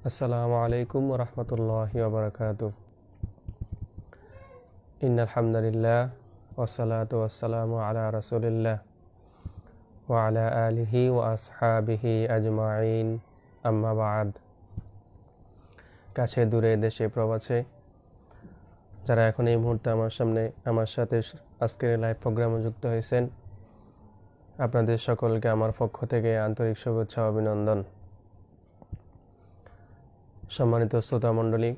আসসালামু আলাইকুম ওয়া রাহমাতুল্লাহি ওয়া বারাকাতুহু। ইন্নাল হামদুলিল্লাহ ওয়াসসালাতু ওয়াসসালামু আলা রাসূলিল্লাহ ওয়া আলা আলিহি ওয়া আসহাবিহি আজমাইন, আম্মা বা'দ। কাছে দূরে দেশে প্রবাসে যারা এখন এই মুহূর্তে আমার সাথে আজকের লাইভ প্রোগ্রামে যুক্ত হয়েছেন, আপনাদের সকলকে আমার পক্ষ থেকে আন্তরিক শুভেচ্ছা ও অভিনন্দন। সম্মানিত শ্রোতা মণ্ডলী,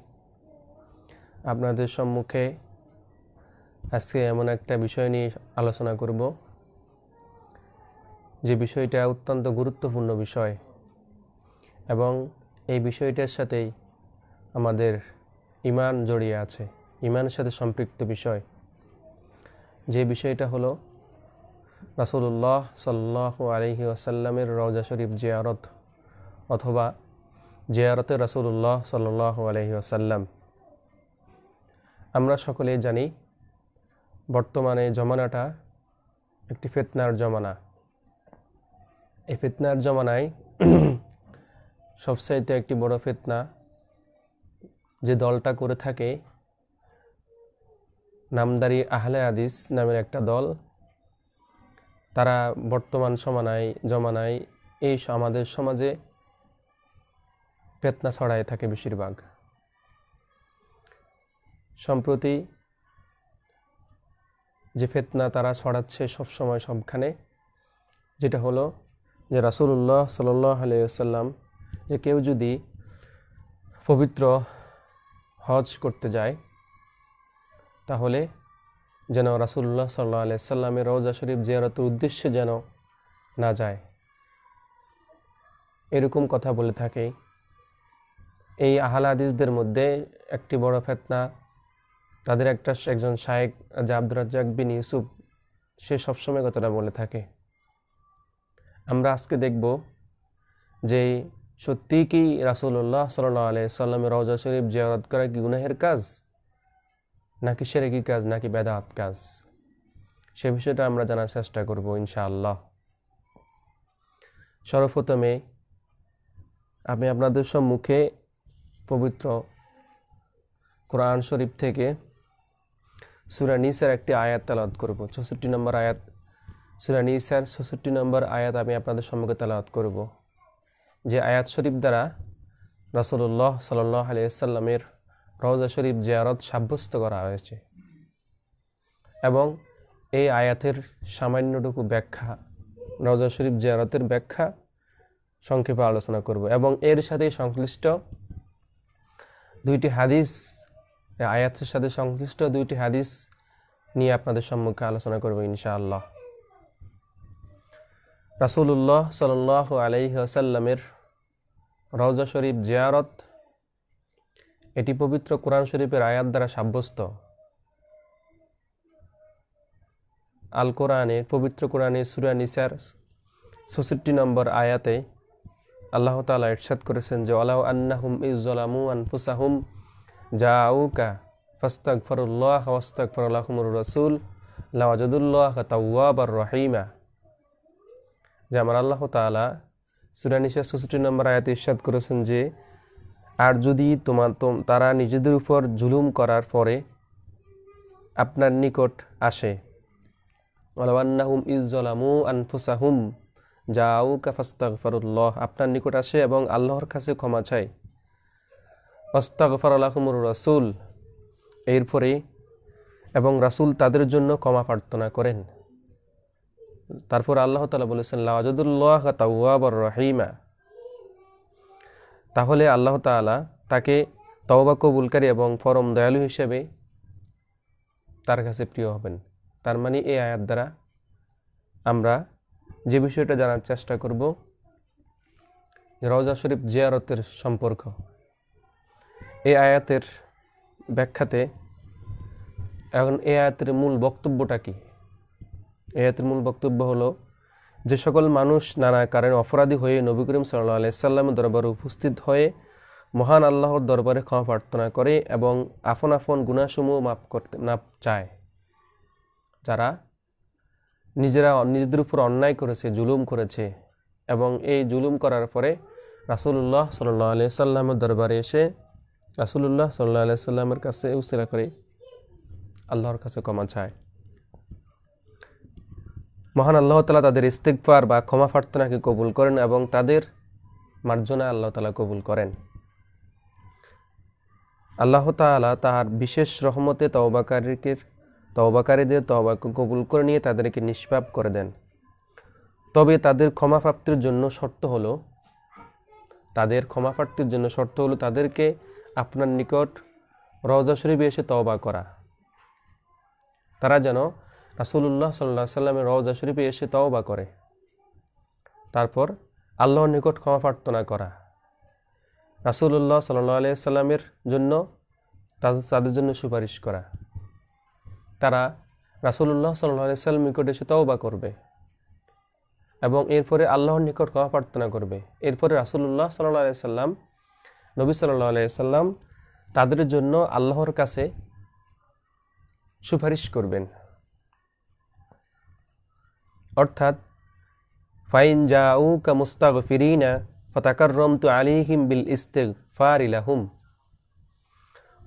আপনাদের সম্মুখে আজকে এমন একটা বিষয় নিয়ে আলোচনা করব যে বিষয়টা অত্যন্ত গুরুত্বপূর্ণ বিষয় এবং এই বিষয়টার সাথেই আমাদের ঈমান জড়িয়ে আছে, ঈমানের সাথে সম্পৃক্ত বিষয়। যে বিষয়টা হলো রাসূলুল্লাহ সাল্লাল্লাহু আলাইহি ওয়াসাল্লামের রওজা শরীফ জিয়ারত অথবা জিয়ারতে রাসূলুল্লাহ সাল্লাল্লাহু আলাইহি ওয়াসাল্লাম। আমরা সকলেই জানি বর্তমানে জমানাটা একটি ফিতনার জমানা। এই ফিতনার জমানায় সবচাইতে একটি বড় ফিতনা যে দলটা করে থাকে, নামদারি আহলে হাদিস নামের একটা দল, তারা বর্তমান জমানায় এই আমাদের সমাজে ফিতনা ছড়ায় থাকে বেশিরভাগ। সম্প্রতি যে ফিতনা তারা ছড়াচ্ছে সবসময় সবখানে, যেটা হলো যে রাসূলুল্লাহ সাল্লাল্লাহু আলাইহি ওয়াসাল্লাম যে কেউ যদি পবিত্র হজ করতে যায় তাহলে যেন রাসূলুল্লাহ সাল্লাল্লাহু আলাইহি ওয়াসাল্লামের রওজা শরীফ জিয়ারতের উদ্দেশ্যে যেন না যায়, এরকম কথা বলে থাকে। এই আহলে হাদিসদের মধ্যে একটি বড় ফিতনা, তাদের একজন শায়েখ আব্দুর রাজ্জাক বিন ইউসুফ, সে সবসময় কথাটা বলে থাকে। আমরা আজকে দেখব যে সত্যি কি রাসূলুল্লাহ সাল্লাল্লাহু আলাইহি ওয়াসাল্লামের রওজা শরীফ জিয়ারত করা কি গুনাহের কাজ, নাকি শিরকি কাজ, নাকি বেদাত কাজ, সে বিষয়টা আমরা জানার চেষ্টা করব ইনশাআল্লাহ। সর্বপ্রথমে আমি আপনাদের সম্মুখে পবিত্র কোরআন শরীফ থেকে সূরা নিসার একটি আয়াত তেলাওয়াত করব। ৬৪ নম্বর আয়াত, সূরা নিসার ৬৪ নম্বর আয়াত আমি আপনাদের সম্মুখে তেলাওয়াত করব, যে আয়াত শরীফ দ্বারা রাসূলুল্লাহ সাল্লাল্লাহু আলাইহি ওয়াসাল্লামের রওজা শরীফ জিয়ারত সাব্যস্ত করা হয়েছে। এবং এই আয়াতের সামান্যটুকু ব্যাখ্যা, রওজা শরীফ জিয়ারতের ব্যাখ্যা সংক্ষেপে আলোচনা করব এবং এর সাথে সংশ্লিষ্ট দুইটি হাদিস, আয়াতের সাথে সংশ্লিষ্ট দুইটি হাদিস নিয়ে আপনাদের সম্মুখে আলোচনা করব ইনশাআল্লাহ। রাসূলুল্লাহ সাল্লাল্লাহু আলাইহি ওয়াসাল্লামের রওজা শরীফ জিয়ারত এটি পবিত্র কোরআন শরীফের আয়াত দ্বারা সাব্যস্ত। আল কোরআনে, পবিত্র কোরআনে সূরা নিসার ৬৪ নম্বর আয়াতে আল্লাহ তাআলা ইরশাদ করেছেন যে ওয়ালাউ আন্নাহুম ইযলামু আনফুসাহুম জাউকা ফাস্তাগফিরুল্লাহ ওয়াস্তাগফার লাহুমুর রাসূল লাওয়াজাদুল্লাহা তাওয়াবার রহিমা। যে আমার আল্লাহ তাআলা সূরা নিসার ৬৪ নম্বর আয়াতে ইরশাদ করেছেন যে আর যদি তারা নিজেদের উপর জুলুম করার পরে আপনার নিকট আসে, ওয়ালাউ আন্নাহুম ইযলামু আনফুসাহুম জাউকা ফাস্তাগফিরুল্লাহ, আপনার নিকট আসে এবং আল্লাহর কাছে ক্ষমা চায়, ওয়াস্তাগফার লাহুমুর রাসূল, এরপরে এবং রাসূল তাদের জন্য ক্ষমা প্রার্থনা করেন। তারপর আল্লাহ তাআলা বলেছেন লাওয়াজাদুল্লাহা তাওয়াবার রহিমা, তাহলে আল্লাহ তাআলা তাকে তওবা কবুলকারী এবং পরম দয়ালু হিসেবে তার কাছে প্রিয় হবেন। তার মানে এই আয়াত দ্বারা আমরা যে বিষয়টা জানার চেষ্টা করব, রওজা শরীফ জিয়ারতের সম্পর্ক। এই আয়াতের ব্যাখ্যাতে এখন এই আয়াতের মূল বক্তব্যটা কি? এই আয়াতের মূল বক্তব্য হলো যে সকল মানুষ নানা কারণে অপরাধী হয়ে নবী করিম সাল্লাল্লাহু আলাইহি ওয়াসাল্লামের দরবারে উপস্থিত হয়ে মহান আল্লাহর দরবারে ক্ষমা প্রার্থনা করে এবং আপন আপন গুনাহসমূহ মাফ করতে না চায়, যারা নিজেদের উপর অন্যায় করেছে, জুলুম করেছে এবং এই জুলুম করার পরে রাসূলুল্লাহ সাল্লাল্লাহু আলাইহি সাল্লামের দরবারে এসে রাসূলুল্লাহ সাল্লাল্লাহু আলাইহি সাল্লামের কাছে উসিলা করে আল্লাহর কাছে ক্ষমা চায়। মহান আল্লাহ তাআলা তাদের ইস্তিগফার বা ক্ষমা প্রার্থনাকে কবুল করেন এবং তাদের মার্জনা আল্লাহ তাআলা কবুল করেন। আল্লাহ তাআলা তার বিশেষ রহমতে তওবাকারীদের তওবাকে কবুল করে নিয়ে তাদেরকে নিষ্পাপ করে দেন। তবে তাদের ক্ষমা প্রাপ্তির জন্য শর্ত হলো তাদেরকে আপনার নিকট রওজা শরীফে এসে তওবা করা। তারা যেন রাসূলুল্লাহ সাল্লাল্লাহু আলাইহি সাল্লামের রওজা শরীফে এসে তওবা করে, তারপর আল্লাহর নিকট ক্ষমা প্রার্থনা করা, রাসূলুল্লাহ সাল্লাল্লাহু আলাইহি সাল্লামের জন্য তাদের জন্য সুপারিশ করা। তারা রাসূলুল্লাহ সাল্লাল্লাহু আলাইহি সাল্লামের নিকট এসে তওবা করবে এবং এরপরে আল্লাহর নিকট ক্ষমা প্রার্থনা করবে। এরপরে রাসূলুল্লাহ সাল্লাল্লাহু আলাইহি সাল্লাম, নবী সাল্লাল্লাহু আলাইহি সাল্লাম তাদের জন্য আল্লাহর কাছে সুপারিশ করবেন। অর্থাৎ ফাইন জাউকা মুস্তাগফিরিনা ফাতাকাররামতু আলাইহিম বিল ইস্তিগফারি লাহুম।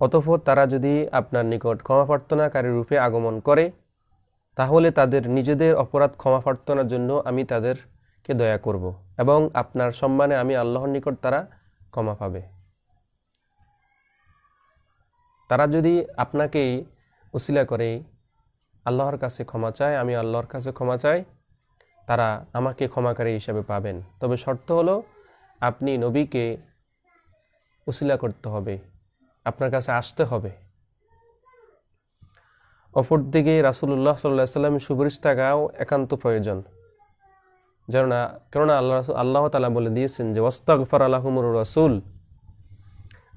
অতঃপর তারা যদি আপনার নিকট ক্ষমা প্রার্থনাকারী রূপে আগমন করে, তাহলে তাদের নিজেদের অপরাধ ক্ষমা প্রার্থনার জন্য আমি তাদেরকে দয়া করব এবং আপনার সম্মানে আমি আল্লাহর নিকট তারা ক্ষমা পাবে। তারা যদি আপনাকেই উসিলা করে আল্লাহর কাছে ক্ষমা চায়, আমি আল্লাহর কাছে ক্ষমা চাই, তারা আমাকে ক্ষমাকারী হিসাবে পাবেন। তবে শর্ত হলো আপনি নবীকে উসিলা করতে হবে, আপনার কাছে আসতে হবে। অপরদিকে রাসূলুল্লাহ সাল্লাল্লাহু আলাইহি সাল্লামের সুপারিশ থাকাও একান্ত প্রয়োজন। কেননা আল্লাহ তাআলা বলে দিয়েছেন যে ওয়াস্তাগফারা লাহুমুর রাসূল,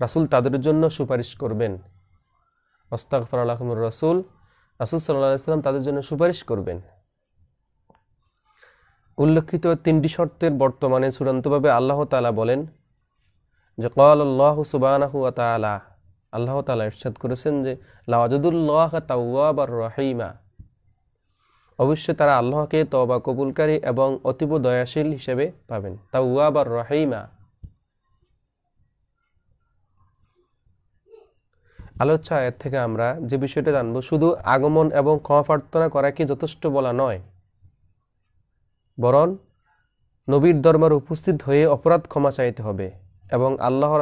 রাসূল তাদের জন্য সুপারিশ করবেন। ওয়াস্তাগফারা লাহুমুর রাসূল, রাসূল সাল্লাল্লাহু আলাইহি সাল্লাম তাদের জন্য সুপারিশ করবেন। উল্লেখিত তিনটি শর্তের বর্তমানে চূড়ান্তভাবে আল্লাহ তাআলা বলেন যে ক্বালাল্লাহু সুবহানাহু ওয়া তাআলা, আল্লাহ তাআলা ইরশাদ করেছেন যে লাওয়াজুদুল্লাহা তাওয়াবার রহিমা, অবশ্যই তারা আল্লাহকে তওবা কবুলকারী এবং অতীব দয়াশীল হিসেবে পাবেন। তাওয়াবার রহিমা। আলোচ্য আয়াত থেকে আমরা যে বিষয়টা জানবো, শুধু আগমন এবং ক্ষমা প্রার্থনা করা কি যথেষ্ট বলা নয়, বরং নবীর দরবারে উপস্থিত হয়ে অপরাধ ক্ষমা চাইতে হবে এবং আল্লাহ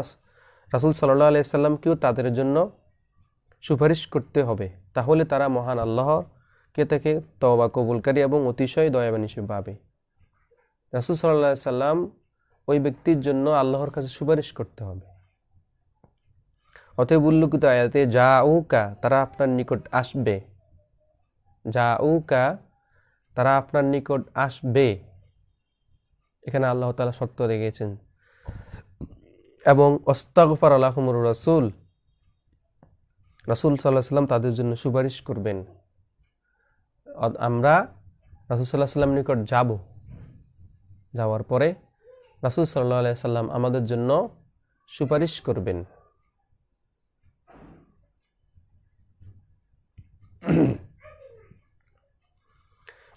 রাসূল সাল্লাল্লাহু আলাইহি সাল্লামকেও তাদের জন্য সুপারিশ করতে হবে। তাহলে তারা মহান আল্লাহকে থেকে তওবা কবুলকারী এবং অতিশয় দয়াবান হিসেবে পাবে। রাসূল সাল্লাল্লাহু আলাইহি সাল্লাম ওই ব্যক্তির জন্য আল্লাহর কাছে সুপারিশ করতে হবে। অতএব উল্লেখিত আয়াতে জাউকা, তারা আপনার নিকট আসবে, জাউকা তারা আপনার নিকট আসবে, এখানে আল্লাহ তাআলা শর্ত রেখেছেন। এবং ওয়াস্তাগফারা লাহুমুর রাসূল, রাসূল সাল্লাল্লাহু আলাইহি সাল্লাম তাদের জন্য সুপারিশ করবেন। আমরা রাসূল সাল্লাল্লাহু আলাইহি সাল্লামের নিকট যাব, যাওয়ার পরে রাসূল সাল্লাল্লাহু আলাইহি সাল্লাম আমাদের জন্য সুপারিশ করবেন।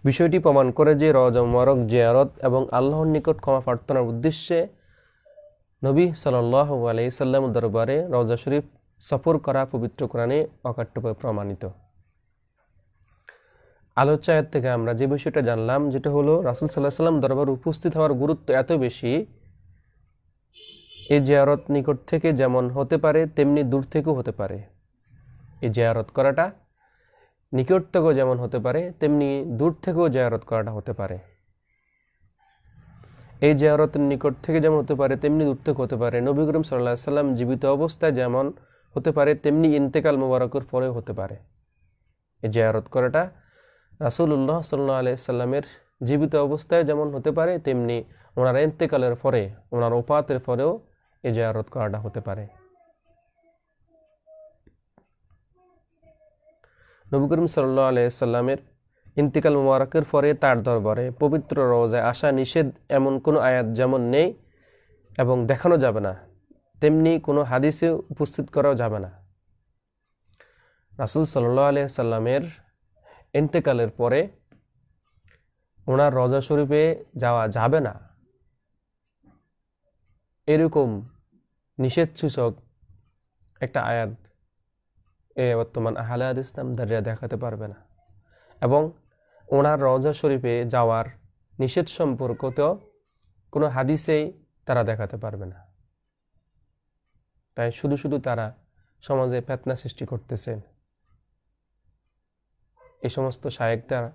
বিষয়টি প্রমাণ করে যে রওজা মুবারক জিয়ারত এবং আল্লাহর নিকট ক্ষমা প্রার্থনার উদ্দেশ্যে নবী সাল্লাল্লাহু আলাইহি সাল্লামের দরবারে রওজা শরীফ সফর করা পবিত্র কোরআনে অকাট্যভাবে প্রমাণিত। আলোচ্য আয়াত থেকে আমরা যে বিষয়টা জানলাম, যেটা হলো রাসূল সাল্লাল্লাহু আলাইহি সাল্লাম দরবারে উপস্থিত হওয়ার গুরুত্ব এত বেশি, এই জিয়ারত নিকট থেকে যেমন হতে পারে তেমনি দূর থেকেও হতে পারে। এই জিয়ারত করাটা নিকট থেকেও যেমন হতে পারে তেমনি দূর থেকেও জিয়ারত করাটা হতে পারে। এই জিয়ারতের নিকট থেকে যেমন হতে পারে তেমনি দূর থেকে হতে পারে। নবী করিম সাল্লাল্লাহু আলাইহি সাল্লাম জীবিত অবস্থায় যেমন হতে পারে তেমনি ইন্তেকাল মুবারকের পরেও হতে পারে। এই জিয়ারত করাটা রাসূলুল্লাহ সাল্লাল্লাহু আলাইহি সাল্লামের জীবিত অবস্থায় যেমন হতে পারে তেমনি ওনার ইন্তেকালের পরে, ওনার ওফাতের পরেও এই জিয়ারত করাটা হতে পারে। নবী করিম সাল্লাল্লাহু আলাইহি সাল্লামের ইন্তিকাল মুবারকের পরে তার দরবারে পবিত্র রওজায় আসা নিষেধ এমন কোনো আয়াত যেমন নেই এবং দেখানো যাবে না, তেমনি কোনো হাদিসে উপস্থিত করাও যাবে না। রাসূল সাল্লাল্লাহু আলাইহি সাল্লামের ইন্তেকালের পরে ওনার রওজা শরীফে যাওয়া যাবে না, এরকম নিষেধসূচক একটা আয়াত বর্তমান আহলে হাদিস নামধারীরা দেখাতে পারবে না, এবং ওনার রওজা শরীফে যাওয়ার নিষেধ সম্পর্কতেও কোনো হাদিসেই তারা দেখাতে পারবে না। তাই শুধু শুধু তারা সমাজে ফিতনা সৃষ্টি করতেছেন। এই সমস্ত শায়েখরা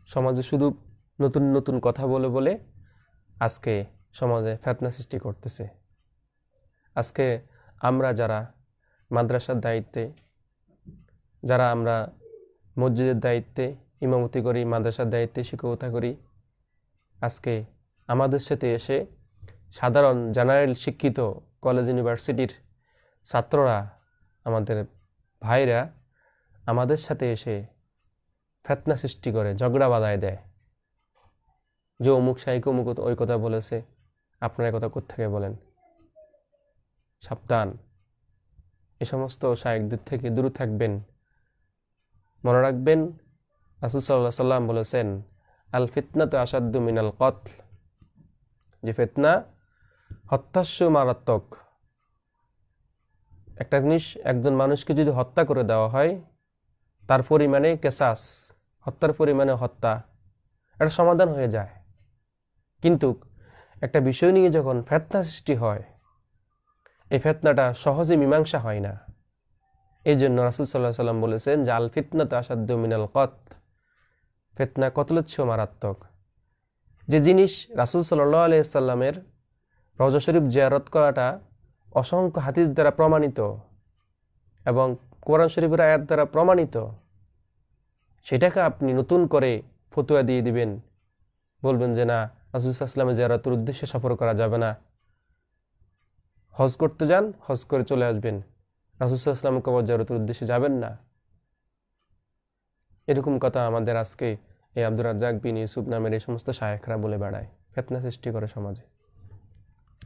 সমাজে শুধু নতুন নতুন কথা বলে বলে আজকে সমাজে ফিতনা সৃষ্টি করতেছে। আজকে আমরা যারা মাদ্রাসার দায়িত্বে, যারা আমরা মসজিদের দায়িত্বে ইমামতি করি, মাদ্রাসার দায়িত্বে শিক্ষকতা করি, আজকে আমাদের সাথে এসে সাধারণ জেনারেল শিক্ষিত কলেজ ইউনিভার্সিটির ছাত্ররা, আমাদের ভাইরা আমাদের সাথে এসে ফিতনা সৃষ্টি করে, ঝগড়া বাঁধায় দেয় যে অমুক শাইখ অমুক ওই কথা বলেছে, আপনারা কথা কোত্থেকে বলেন। সাবধান, এ সমস্ত শাইখদের থেকে দূরে থাকবেন। মনে রাখবেন, রাসূল সাল্লাল্লাহু আলাইহি ওয়াসাল্লাম বলেছেন, আল ফিতনাতু আশাদ্দু মিনাল কতল, যে ফিতনা হত্যাস্য মারাত্মক। একটা জিনিস, একজন মানুষকে যদি হত্যা করে দেওয়া হয়, তার পরিমাণে কেসাস, হত্যার পরিমাণে হত্যা, এটা সমাধান হয়ে যায়। কিন্তু একটা বিষয় নিয়ে যখন ফিতনা সৃষ্টি হয়, এই ফিতনাটা সহজে মীমাংসা হয় না। এই জন্য রাসূল সাল্লাল্লাহু আলাইহি ওয়াসাল্লাম বলেছেন যে আল ফিতনাতু আশাদ্দু মিনাল কতল, ফিতনা কতলের চেয়েও মারাত্মক। যে জিনিস রাসূল সাল্লাল্লাহু আলাইহি ওয়াসাল্লামের রওজা শরীফ জিয়ারত করাটা অসংখ্য হাদিস দ্বারা প্রমাণিত এবং কোরআন শরীফের আয়াত দ্বারা প্রমাণিত, সেটাকে আপনি নতুন করে ফতোয়া দিয়ে দিবেন, বলবেন যে না, রাসূল সাল্লাল্লাহু আলাইহি ওয়াসাল্লামের জিয়ারতের উদ্দেশ্যে সফর করা যাবে না, হজ করতে যান, হজ করে চলে আসবেন, রাসূল সাল্লাল্লাহু আলাইহি ওয়াসাল্লামের কবর জিয়ারতের উদ্দেশ্যে যাবেন না। এরকম কথা আমাদের আজকে এই আব্দুর রাজ্জাক বিন ইউসুফ নামের এই সমস্ত শায়েখরা বলে বেড়ায়, ফিতনা সৃষ্টি করে সমাজে।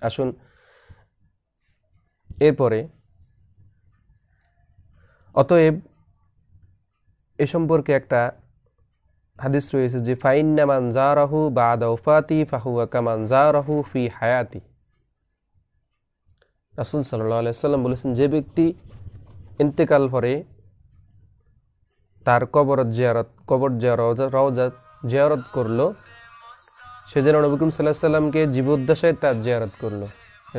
আসুন এরপরে, অতএব এ সম্পর্কে একটা হাদিস রয়েছে যে ফাইন্না মান জারাহু বাদা ওয়াফাতি ফাহুয়া কামান জারাহু ফি হায়াতি। রাসূল সাল্লাল্লাহু আলাইহি ওয়াসাল্লাম বলেছেন, যে ব্যক্তি ইন্তেকাল করে তার কবর রওজা জিয়ারত করলো, সে যেন নবী করিম সাল্লাল্লাহু আলাইহি ওয়াসাল্লামকে জীবদ্দশায় তার জিয়ারত করলো।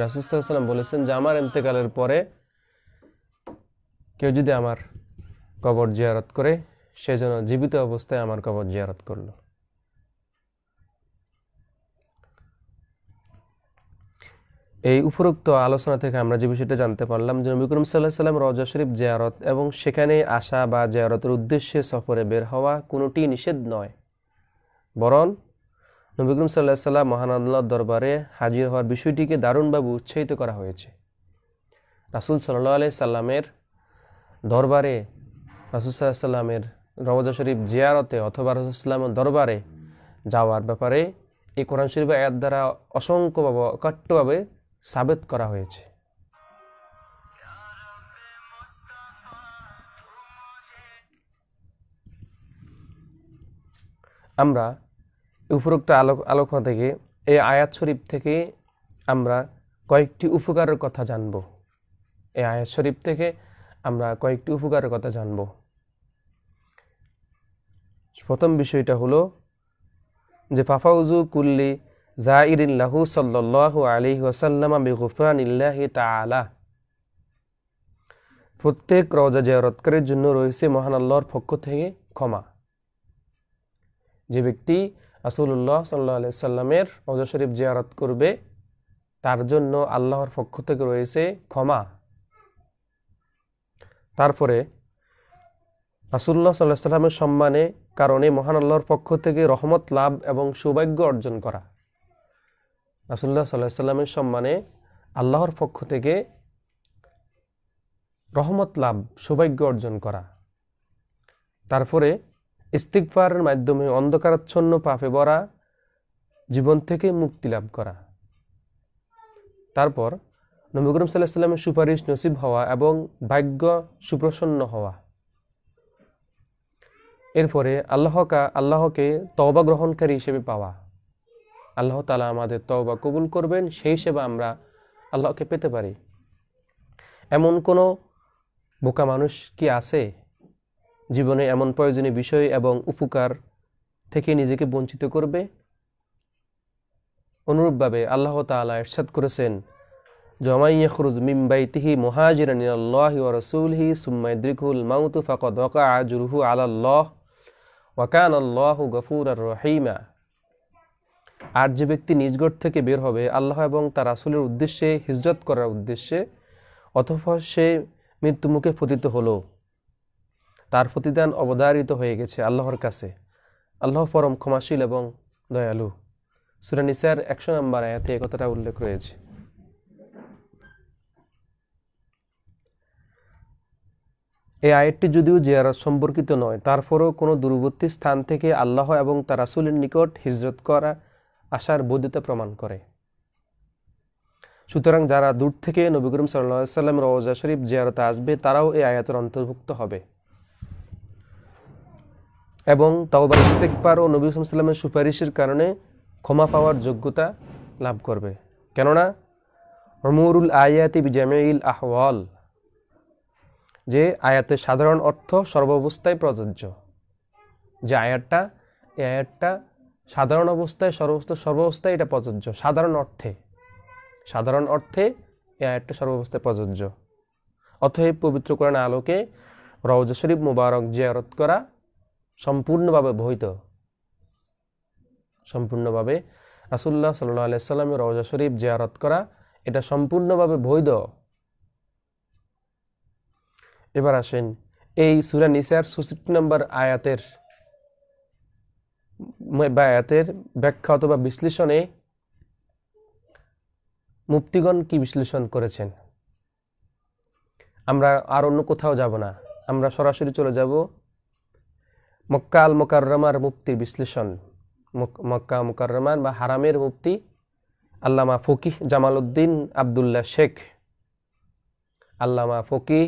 রাসূল সাল্লাল্লাহু আলাইহি ওয়াসাল্লাম বলেছেন যে আমার ইন্তেকালের পরে কেউ যদি আমার কবর জিয়ারত করে, সে যেন জীবিত অবস্থায় আমার কবর জিয়ারত করলো। এই উপরোক্ত আলোচনা থেকে আমরা যে বিষয়টা জানতে পারলাম যে নবী করিম সাল্লাল্লাহু আলাইহি ওয়াসাল্লাম রওজা শরীফ জিয়ারত এবং সেখানে আসা বা জিয়ারতের উদ্দেশ্যে সফরে বের হওয়া কোনোটি নিষেধ নয়, বরং নবী করিম সাল্লাল্লাহু আলাইহি ওয়াসাল্লাম মহান আল্লাহর দরবারে হাজির হওয়ার বিষয়টিকে দারুণভাবে উৎসাহিত করা হয়েছে। রাসূল সাল্লাল্লাহু আলাইহি সাল্লামের দরবারে, রাসূল সাল্লাল্লাহু আলাইহি সাল্লামের রওজা শরীফ জিয়ারতে অথবা রাসূল সাল্লাল্লাহু আলাইহি সাল্লামের দরবারে যাওয়ার ব্যাপারে এই কোরআন শরীফের আয়াত দ্বারা অসংখ্যভাবে অকাট্যভাবে সাবিত করা হয়েছে। আমরা উপরোক্ত আলোচনা থেকে, এই আয়াত শরীফ থেকে আমরা কয়েকটি উপকারের কথা জানব। এই আয়াত শরীফ থেকে আমরা কয়েকটি উপকারের কথা জানব। প্রথম বিষয়টা হলো যে ফাফাউজু কুল্লি জাইরিন লাহু সাল্লাল্লাহু আলাইহি ওয়াসাল্লাম বিগুফরানিল্লাহি তাআলা, প্রত্যেক রওজা জিয়ারতকারীর জন্য রয়েছে মহান আল্লাহর পক্ষ থেকে ক্ষমা। যে ব্যক্তি রাসূলুল্লাহ সাল্লাল্লাহু আলাইহি সাল্লামের রওজা শরীফ জিয়ারত করবে, তার জন্য আল্লাহর পক্ষ থেকে রয়েছে ক্ষমা। তারপরে রাসূলুল্লাহ সাল্লাল্লাহু আলাইহি সাল্লামের সম্মানে কারণে মহান আল্লাহর পক্ষ থেকে রহমত লাভ এবং সৌভাগ্য অর্জন করা। রাসূলুল্লাহ সাল্লাল্লাহু আলাইহি সাল্লামের সম্মানে আল্লাহর পক্ষ থেকে রহমত লাভ, সৌভাগ্য অর্জন করা। তারপরে ইস্তিগফারের মাধ্যমে অন্ধকারাচ্ছন্ন পাপে ভরা জীবন থেকে মুক্তি লাভ করা। তারপর নবী করিম সাল্লাল্লাহু আলাইহি সাল্লামের সুপারিশ নসিব হওয়া এবং ভাগ্য সুপ্রসন্ন হওয়া। এরপরে আল্লাহকে তওবা গ্রহণকারী হিসেবে পাওয়া। আল্লাহ তাআলা আমাদের তওবা কবুল করবেন, সেই সেবা আমরা আল্লাহকে পেতে পারি। এমন কোনো বোকা মানুষ কি আছে জীবনে এমন প্রয়োজনীয় বিষয় এবং উপকার থেকে নিজেকে বঞ্চিত করবে? অনুরূপভাবে আল্লাহ তাআলা ইরশাদ করেছেন, ওয়ামান ইয়াখরুজ মিন বাইতিহি মুহাজিরান ইলাল্লাহি ওয়া রাসূলিহি সুম্মা ইদরিকুহুল মাউতু ফাকাদ ওয়াকা আজরুহু আলাল্লাহ ওয়া কানাল্লাহু গফুরার রহিমা। আর যে ব্যক্তি নিজ ঘর থেকে বের হবে আল্লাহ এবং তার রাসূলের উদ্দেশ্যে, হিজরত করার উদ্দেশ্যে, অথবা সে মৃত্যুমুখে পতিত হলো, তার প্রতিদান অবধারিত হয়ে গেছে আল্লাহর কাছে। আল্লাহ পরম ক্ষমাশীল এবং দয়ালু। সূরা নিসার 100 নম্বর আয়াতে এই কথাটা উল্লেখ রয়েছে। এই আয়াতটি যদিও জিয়ারত সম্পর্কিত নয়, তারপরেও কোনো দূরবর্তী স্থান থেকে আল্লাহ এবং তার রাসূলের নিকট হিজরত করা আসার বৈধতা প্রমাণ করে। সুতরাং যারা দূর থেকে নবী করিম সাল্লাল্লাহু আলাইহি ওয়াসাল্লাম রওজা শরীফ জিয়ারতে আসবে তারাও এই আয়াতের অন্তর্ভুক্ত হবে এবং তাওবা ইস্তেগফার ও নবী সাল্লাল্লাহু আলাইহি ওয়াসাল্লামের সুপারিশের কারণে ক্ষমা পাওয়ার যোগ্যতা লাভ করবে। কেননা উমুরুল আয়াতি বিজামিল আহওয়াল, যে আয়াতের সাধারণ অর্থ সর্বাবস্থায় প্রযোজ্য। যে আয়াতটা, এই আয়াতটা সাধারণ অবস্থায় সর্বাবস্থায় এটা প্রযোজ্য। সাধারণ অর্থে এই আয়াতটা সর্বাবস্থায় প্রযোজ্য। অতএব পবিত্র কোরআনের আলোকে রওজা শরীফ মুবারক জিয়ারত করা সম্পূর্ণভাবে বৈধ। সম্পূর্ণভাবে রাসূলুল্লাহ সাল্লাল্লাহু আলাইহি ওয়াসাল্লামের রওজা শরীফ জিয়ারত করা এটা সম্পূর্ণভাবে বৈধ। এবার আসেন এই সূরা নিসার 64 নম্বর আয়াতের ব্যাখ্যা অথবা বিশ্লেষণে মুফতিগণ কি বিশ্লেষণ করেছেন। আমরা আর অন্য কোথাও যাব না, আমরা সরাসরি চলে যাব মক্কা আল মুকাররমার মুফতির বিশ্লেষণ। মক্কা মুকাররমার বা হারামের মুফতি আল্লামা ফকিহ জামালউদ্দিন আব্দুল্লাহ শেখ, আল্লামা ফকিহ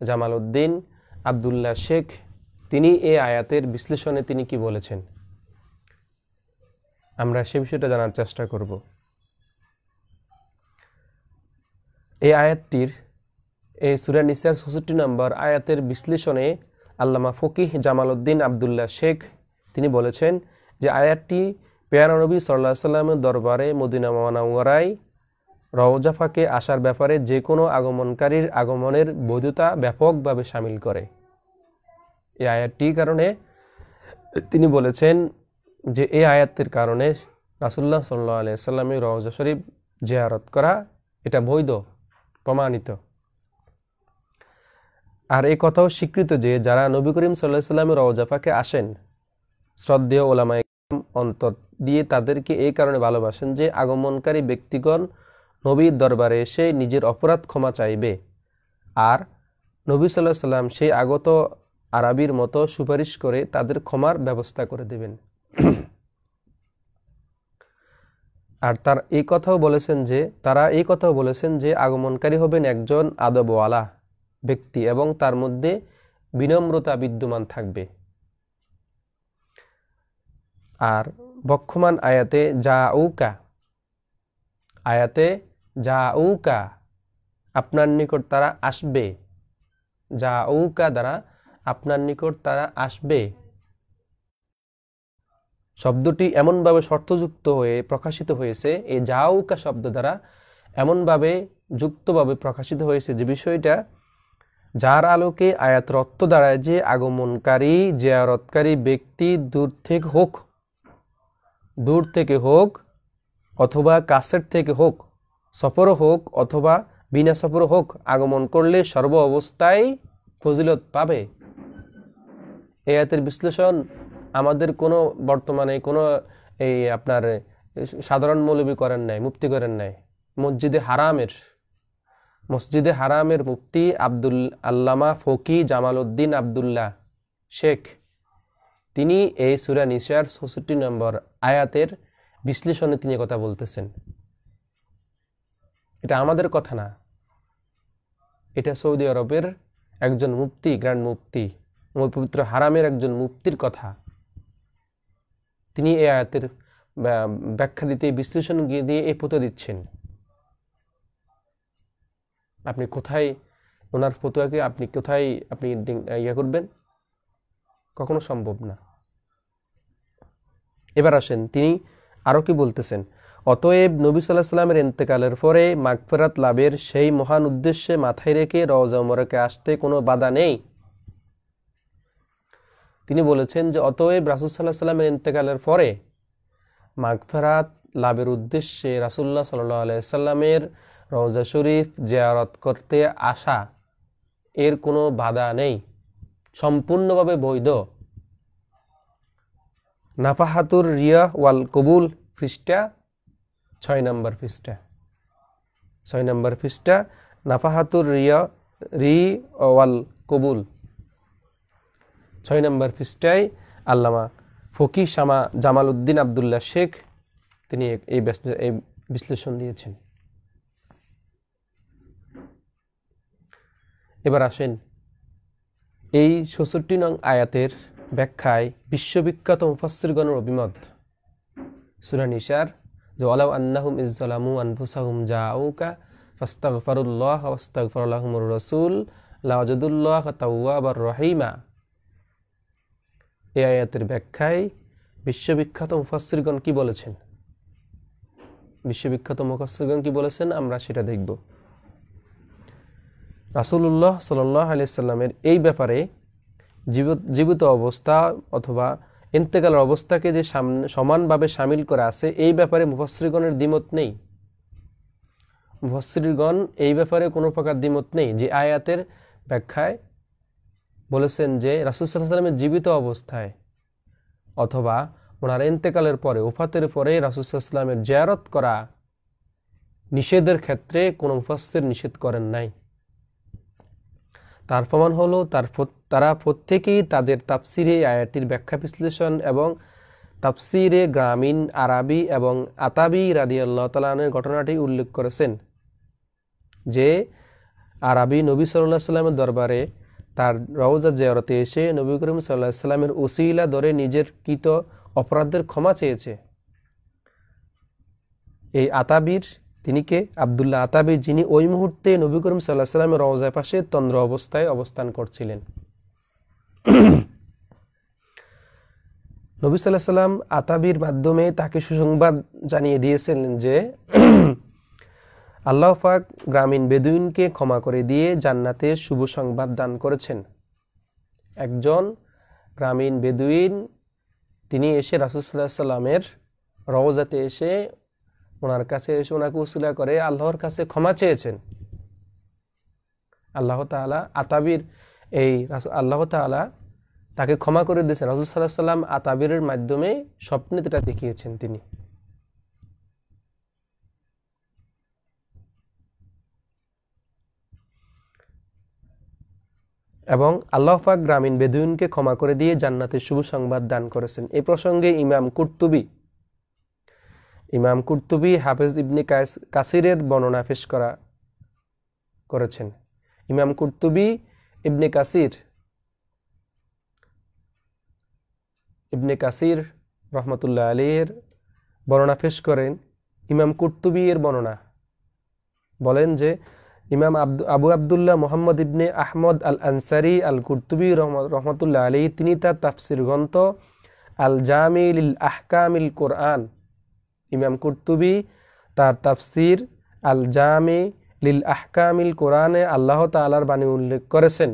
জামালউদ্দিন আব্দুল্লাহ শেখ, তিনি এই আয়াতের বিশ্লেষণে তিনি কি বলেছেন আমরা সে বিষয়টা জানার চেষ্টা করব। এই আয়াতটির, এই সূরা নিসার 64 নম্বর আয়াতের বিশ্লেষণে আল্লামা ফকিহ জামালউদ্দিন আব্দুল্লাহ শেখ তিনি বলেছেন যে আয়াতটি পেয়ারা নবী সাল্লাল্লাহু আলাইহি ওয়াসাল্লামের দরবারে মদিনা মুনাওয়ারায় রওজা পাকে আসার ব্যাপারে যে কোনো আগমনকারীর আগমনের বৈধতা ব্যাপকভাবে শামিল করে। এই আয়াতটির কারণে তিনি বলেছেন যে এই আয়াতের কারণে রাসূলুল্লাহ সাল্লাল্লাহু আলাইহি ওয়াসাল্লামের রওজা শরীফ জিয়ারত করা এটা বৈধ, প্রমাণিত। আর এই কথাও স্বীকৃত যে যারা নবী করিম সাল্লাল্লাহু আলাইহি ওয়াসাল্লামের রওজা পাকে আসেন, শ্রদ্ধেয় ওলামায়ে কেরাম অন্তর দিয়ে তাদেরকে এই কারণে ভালোবাসেন যে আগমনকারী ব্যক্তিগণ নবীর দরবারে এসে নিজের অপরাধ ক্ষমা চাইবে, আর নবী সাল্লাল্লাহু আলাইহি ওয়াসাল্লাম সেই আগত আরবির মতো সুপারিশ করে তাদের ক্ষমার ব্যবস্থা করে দেবেন। আর তারা এই কথাও বলেছেন যে আগমনকারী হবেন একজন আদবওয়ালা ব্যক্তি এবং তার মধ্যে বিনম্রতা বিদ্যমান থাকবে। আর বক্ষমান আয়াতে জাউকা আপনার নিকট তারা আসবে, জাউকা দ্বারা আপনার নিকট তারা আসবে শব্দটি এমনভাবে শর্তযুক্ত হয়ে প্রকাশিত হয়েছে, এই জাউকা শব্দ দ্বারা এমনভাবে যুক্তভাবে প্রকাশিত হয়েছে যে বিষয়টা যার আলোকে আয়াতের অর্থ দাঁড়ায় যে আগমনকারী জিয়ারতকারী ব্যক্তি দূর থেকে হোক অথবা কাছের থেকে হোক, সফর হোক অথবা বিনা সফর হোক, আগমন করলে সর্ব অবস্থায় ফজিলত পাবে। এই আয়াতের বিশ্লেষণ আমাদের কোনো বর্তমানে কোনো এই আপনার সাধারণ মৌলবী করেন নাই, মুফতি করেন নাই। মসজিদে হারামের মুফতি আল্লামা ফকি জামালউদ্দিন আব্দুল্লাহ শেখ তিনি এই সূরা নিসার 64 নম্বর আয়াতের বিশ্লেষণে তিনি কথা বলতেছেন। এটা আমাদের কথা না, এটা সৌদি আরবের একজন মুফতি, গ্র্যান্ড মুফতি, পবিত্র হারামের একজন মুফতির কথা। তিনি এই আয়াতের ব্যাখ্যা দিতে, বিশ্লেষণ দিয়ে এই ফতোয়া দিচ্ছেন। আপনি কোথায় ওনার ফতোয়াকে আপনি ইয়ে করবেন? কখনো সম্ভব না। এবার আসেন, তিনি আরো কি বলতেছেন? অতএব নবী সাল্লাল্লাহু আলাইহি ওয়াসাল্লামের ইন্তেকালের পরে মাগফিরাত লাভের সেই মহান উদ্দেশ্যে মাথায় রেখে রওজা মুবারকে আসতে কোনো বাধা নেই। তিনি বলেছেন যে অতএব রাসূল সাল্লাল্লাহু আলাইহি ওয়াসাল্লামের ইন্তেকালের পরে মাগফিরাত লাভের উদ্দেশ্যে রাসূলুল্লাহ সাল্লাল্লাহু আলাইহি ওয়াসাল্লামের রওজা শরীফ জিয়ারত করতে আসা এর কোনো বাধা নেই, সম্পূর্ণভাবে বৈধ। নাফাহাতুর রিয়া ওয়াল কবুল, পৃষ্ঠা 6 নম্বর পৃষ্ঠা, নাফাহাতুর রি ওয়াল কবুল 6 নম্বর পৃষ্ঠায় আল্লামা ফকি শামা জামাল উদ্দিন আবদুল্লাহ শেখ তিনি এই বিশ্লেষণ দিয়েছেন। এবার আসেন, এই ৬৬ নং আয়াতের ব্যাখ্যায় বিশ্ববিখ্যাত মুফাসসিরগণের অভিমত। সূরা নিসার যে ওয়ালাউ আন্নাহুম ইয যালামু আনফুসাহুম জাআউকা ফাস্তাগফিরুল্লাহ ওয়াস্তাগফার লাহুমুর রাসূল লাওয়াজাদুল্লাহ তাওয়াবার রহিমা, এই আয়াতের ব্যাখ্যায় বিশ্ববিখ্যাত মুফাসসিরগণ কি বলেছেন? আমরা সেটা দেখব। রাসূলুল্লাহ সাল্লাল্লাহু আলাইহি সাল্লামের এই ব্যাপারে জীবিত অবস্থা অথবা ইন্তেকালের অবস্থাকে যে সমানভাবে শামিল করা আছে, এই ব্যাপারে মুফাসসিরগণের দ্বিমত নেই। মুফাসসিরগণ এই ব্যাপারে কোনো প্রকার দ্বিমত নেই যে আয়াতের ব্যাখ্যায় বলেছেন যে রাসূল সাল্লাল্লাহু আলাইহি ওয়াসাল্লামের জীবিত অবস্থায় অথবা ওনার ইন্তেকালের পরে, ওফাতের পরে রাসূল সাল্লাল্লাহু আলাইহি ওয়াসাল্লামের জিয়ারত করা নিষেধের ক্ষেত্রে কোনো মুফাসসির নিষেধ করেন নাই। তার প্রমাণ হলো তারা প্রত্যেকেই তাদের তাফসিরে আয়াতটির ব্যাখ্যা বিশ্লেষণ এবং তাফসিরে গ্রামীণ আরাবি এবং আতাবি রাদিয়াল্লাহু তাআলা আনহুর ঘটনাটি উল্লেখ করেছেন যে আরাবি নবী সাল্লাল্লাহু আলাইহি ওয়াসাল্লামের দরবারে তার রওজা জিয়ারতে এসে নবী করিম সাল্লাল্লাহু আলাইহি ওয়াসাল্লামের উসিলা ধরে নিজের কৃত অপরাধের ক্ষমা চেয়েছে। এই আতাবির, তিনি কে? আব্দুল্লাহ আতাবি, যিনি ওই মুহূর্তে নবী করিম সাল্লাল্লাহু আলাইহি ওয়াসাল্লামের রওজার পাশে তন্দ্র অবস্থায় অবস্থান করছিলেন। নবী সাল্লাল্লাহু আলাইহি ওয়াসাল্লাম আতাবির মাধ্যমে তাকে সুসংবাদ জানিয়ে দিয়েছিলেন যে আল্লাহ পাক গ্রামীণ বেদুইনকে ক্ষমা করে দিয়ে জান্নাতে শুভ সংবাদ দান করেছেন। একজন গ্রামীণ বেদুইন তিনি এসে রাসূল সাল্লাল্লাহু আলাইহি ওয়াসাল্লামের রওজাতে এসে ওনার কাছে এসে ওনাকে উসিলা করে আল্লাহর কাছে ক্ষমা চেয়েছেন। আল্লাহ তাআলা আতাবির আল্লাহ তাআলা তাকে ক্ষমা করে দিয়েছেন। রাসূল সাল্লাল্লাহু আলাইহি ওয়াসাল্লাম আতাবিরের মাধ্যমে স্বপ্নে এটা দেখিয়েছেন তিনি। এবং আল্লাহ পাক গ্রামীণ বেদুইনকে ক্ষমা করে দিয়ে জান্নাতের শুভ সংবাদ দান করেছেন। এই প্রসঙ্গে ইমাম কুরতুবী হাফেজ ইবনে কাসিরের বর্ণনা পেশ করেছেন। ইমাম কুরতুবী ইবনে কাসির রহমতুল্লাহ আলাইহির বর্ণনা পেশ করেন। ইমাম কুরতুবী এর বর্ণনা বলেন যে ইমাম আবু আবদুল্লাহ মুহাম্মদ ইবনে আহমদ আল আনসারি আল কুরতুবী রহমতুল্লাহ আলাইহি তিনি তার তাফসির গ্রন্থ আল জামি লিল আহকামিল কোরআন, ইমাম কুরতুবী তার তাফসির আল জামি লিল আহকামিল কোরআনে আল্লাহ তাআলার বাণী উল্লেখ করেছেন।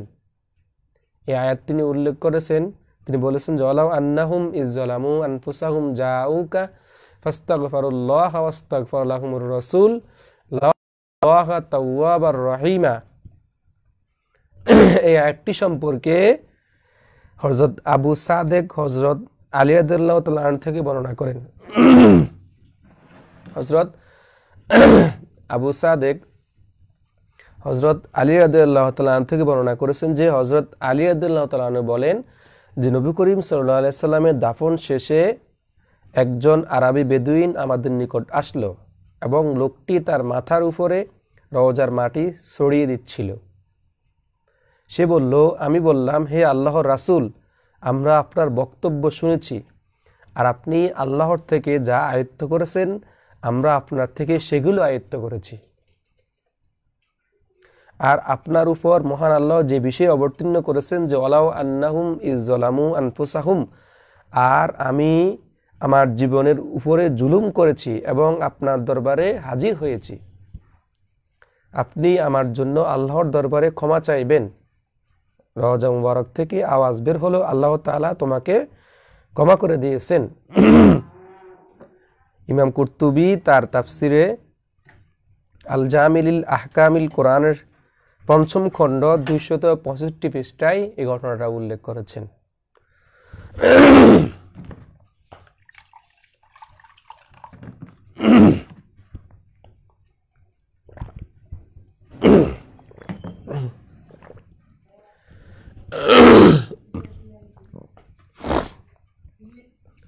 এই আয়াত তিনি উল্লেখ করেছেন, তিনি বলেছেন ওয়ালাউ আন্নাহুম ইয যালামু আনফুসাহুম জাআউকা ফাস্তাগফিরুল্লাহ ওয়াস্তাগফার লাহুমুর রাসূল লাল্লাহু তাওয়াবার রহিমা। এই আয়াতটি সম্পর্কে হযরত আবু সাদেক হযরত আলী রাদিয়াল্লাহু তাআলা আনহু থেকে বর্ণনা করেন। হযরত আবু সাদেক হযরত আলী রাদিয়াল্লাহু তাআলা আনহু থেকে বর্ণনা করেছেন যে হযরত আলী রাদিয়াল্লাহু তাআলা আনহু বলেন যে নবী করিম সাল্লাল্লাহু আলাইহি সাল্লামের দাফন শেষে একজন আরবি বেদুইন আমাদের নিকট আসলো এবং লোকটি তার মাথার উপরে রওজার মাটি ছড়িয়ে দিচ্ছিল। সে বলল, আমি বললাম, হে আল্লাহর রাসূল, আমরা আপনার বক্তব্য শুনেছি, আর আপনি আল্লাহর থেকে যা আয়ত্ত করেছেন আমরা আপনার থেকে সেগুলো আয়ত্ত করেছি। আর আপনার উপর মহান আল্লাহ যে বিষয়ে অবতীর্ণ করেছেন যে ওয়ালাউ আন্নাহুম ইজ্জলামু আনফুসাহুম, আর আমি আমার জীবনের উপরে জুলুম করেছি এবং আপনার দরবারে হাজির হয়েছি, আপনি আমার জন্য আল্লাহর দরবারে ক্ষমা চাইবেন। রওজা মুবারক থেকে আওয়াজ বের হলো, আল্লাহ তাআলা তোমাকে ক্ষমা করে দিয়েছেন। ইমাম কুরতুবী তার তাফসিরে আল জামিলিল আহকামিল কোরআনের ৫ম খণ্ড ২৬৫ পৃষ্ঠায় এই ঘটনাটা উল্লেখ করেছেন।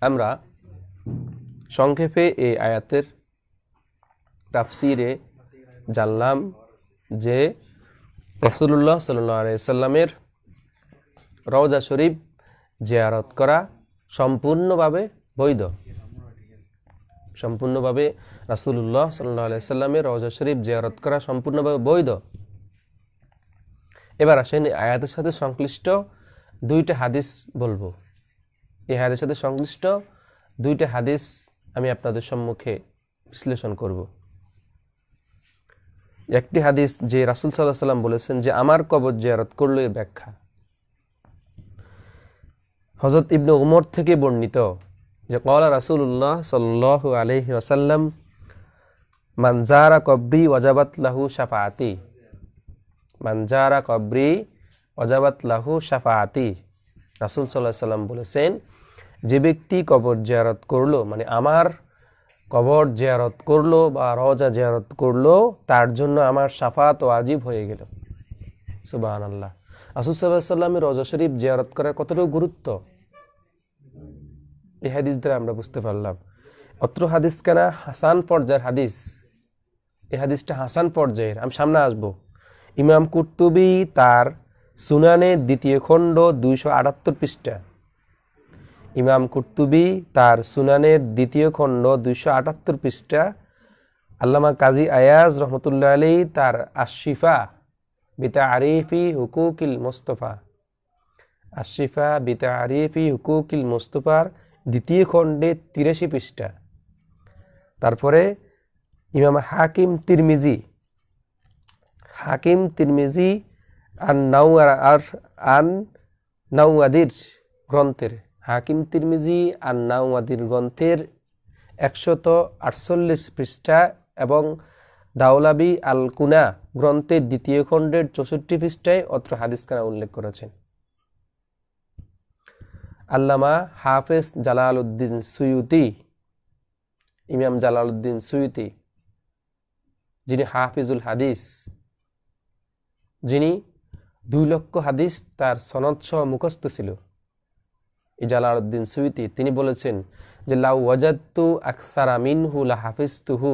আমরা সংক্ষেপে এই আয়াতের তাফসিরে জানলাম যে রাসূলুল্লাহ সাল্লাল্লাহু আলাইহি সাল্লামের রওজা শরীফ জিয়ারত করা সম্পূর্ণভাবে বৈধ। সম্পূর্ণভাবে রাসূলুল্লাহ সাল্লাল্লাহু আলাইহি সাল্লামের রওজা শরীফ জিয়ারত করা সম্পূর্ণভাবে বৈধ। এবার আসেন আয়াতের সাথে সংশ্লিষ্ট দুইটা হাদিস বলবো। এই হাদিসের সাথে সংশ্লিষ্ট দুইটা হাদিস আমি আপনাদের সম্মুখে বিশ্লেষণ করব। একটি হাদিস যে রাসূল সাল্লাল্লাহু আলাইহি সাল্লাম বলেছেন যে আমার কবর জিয়ারত করলে এর ব্যাখ্যা হযরত ইবনে উমর থেকে বর্ণিত যে ক্বালা রাসূলুল্লাহ সাল্লাল্লাহু আলাইহি ওয়াসাল্লাম মান যারা কবরি ওয়াজাবাত লাহু শাফাআতি, মান যারা কবরি ওয়াজাবাত লাহু শাফাআতি। রাসূল সাল্লাল্লাহু আলাইহি সাল্লাম বলেছেন যে ব্যক্তি কবর জিয়ারত করলো, মানে আমার কবর জিয়ারত করলো বা রওজা জিয়ারত করলো, তার জন্য আমার শাফাত ওয়াজিব হয়ে গেল। সুবহানাল্লাহ। রাসূল সাল্লাল্লাহু আলাইহি সাল্লামের রওজা শরীফ জিয়ারত করার কতটুকু গুরুত্ব এই হাদিস দ্বারা আমরা বুঝতে পারলাম। অত্র হাদিস কেনা হাসান পর্যায়ের হাদিস, এই হাদিসটা হাসান পর্যায়ের। আমি সামনে আসবো। ইমাম কুরতুবী তার সুনানে ২য় খণ্ড ২৭৮ পৃষ্ঠা, ইমাম কুরতুবী তার সুনানের ২য় খণ্ড ২৭৮ পৃষ্ঠা, আল্লামা কাজী আয়াজ রহমতুল্লাহ আলাইহি তার আশিফা বিতারিফি হুকুকিল মুস্তাফা, আশিফা বিতারিফি হুকুকিল মুস্তাফার ২য় খণ্ডে ৮৩ পৃষ্ঠা। তারপরে ইমাম হাকিম তিরমিজি আন নাওয়াদির গ্রন্থের, হাকিম তিরমিজি আন নাওয়াদির গ্রন্থের ১৪৮ পৃষ্ঠা এবং দাওলাবি আল কুনা গ্রন্থের ২য় খণ্ডের ৬৪ পৃষ্ঠায় অত্র হাদিসখানা উল্লেখ করেছেন। আল্লামা হাফেজ জালালউদ্দিন সুয়ুতি, ইমাম জালালউদ্দিন সুয়ুতি যিনি হাফিজুল হাদিস, যিনি ২ লক্ষ হাদিস তার সনদ সহ মুখস্থ ছিল, এই জালালউদ্দিন সুয়ুতি তিনি বলেছেন যে লাউ ওয়াজাদতু আকসারা মিনহু লা হাফিজতুহু,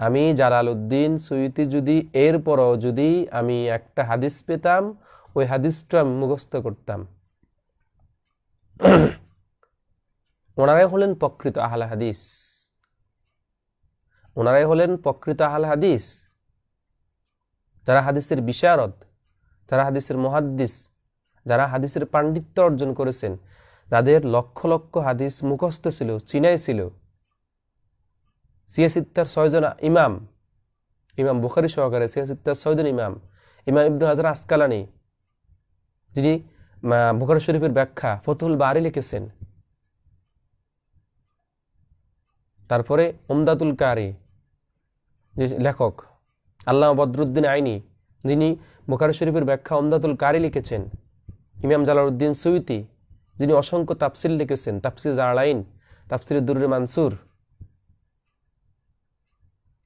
আমি জালালউদ্দিন সুয়ুতি যদি এরপরও যদি আমি একটা হাদিস পেতাম ওই হাদিসটা আমি মুখস্থ করতাম। ওনারাই হলেন প্রকৃত আহলে হাদিস, ওনারাই হলেন প্রকৃত আহলে হাদিস, যারা হাদিসের বিশারদ, যারা হাদিসের মুহাদ্দিস, যারা হাদিসের পাণ্ডিত্য অর্জন করেছেন, যাদের লক্ষ লক্ষ হাদিস মুখস্থ ছিল, চিনাই ছিল। সিয়াসিত্তার ৬ জন ইমাম, ইমাম বুখারী সহকারে সিয়াসিত্তার ৬ জন ইমাম, ইমাম ইবনে হাজার আসকালানি যিনি বুখারী শরীফের ব্যাখ্যা ফতুহুল বারী লিখেছেন, তারপরে উমদাতুল কারি যে লেখক আল্লামা বদরুদ্দিন আইনি যিনি বুখারী শরীফের ব্যাখ্যা উমদাতুল কারি লিখেছেন, ইমাম জালালউদ্দিন সুয়ুতি যিনি অসংখ্য তাফসির লিখেছেন, তাফসির জালালাইন, তাফসির দুররে মানসুর,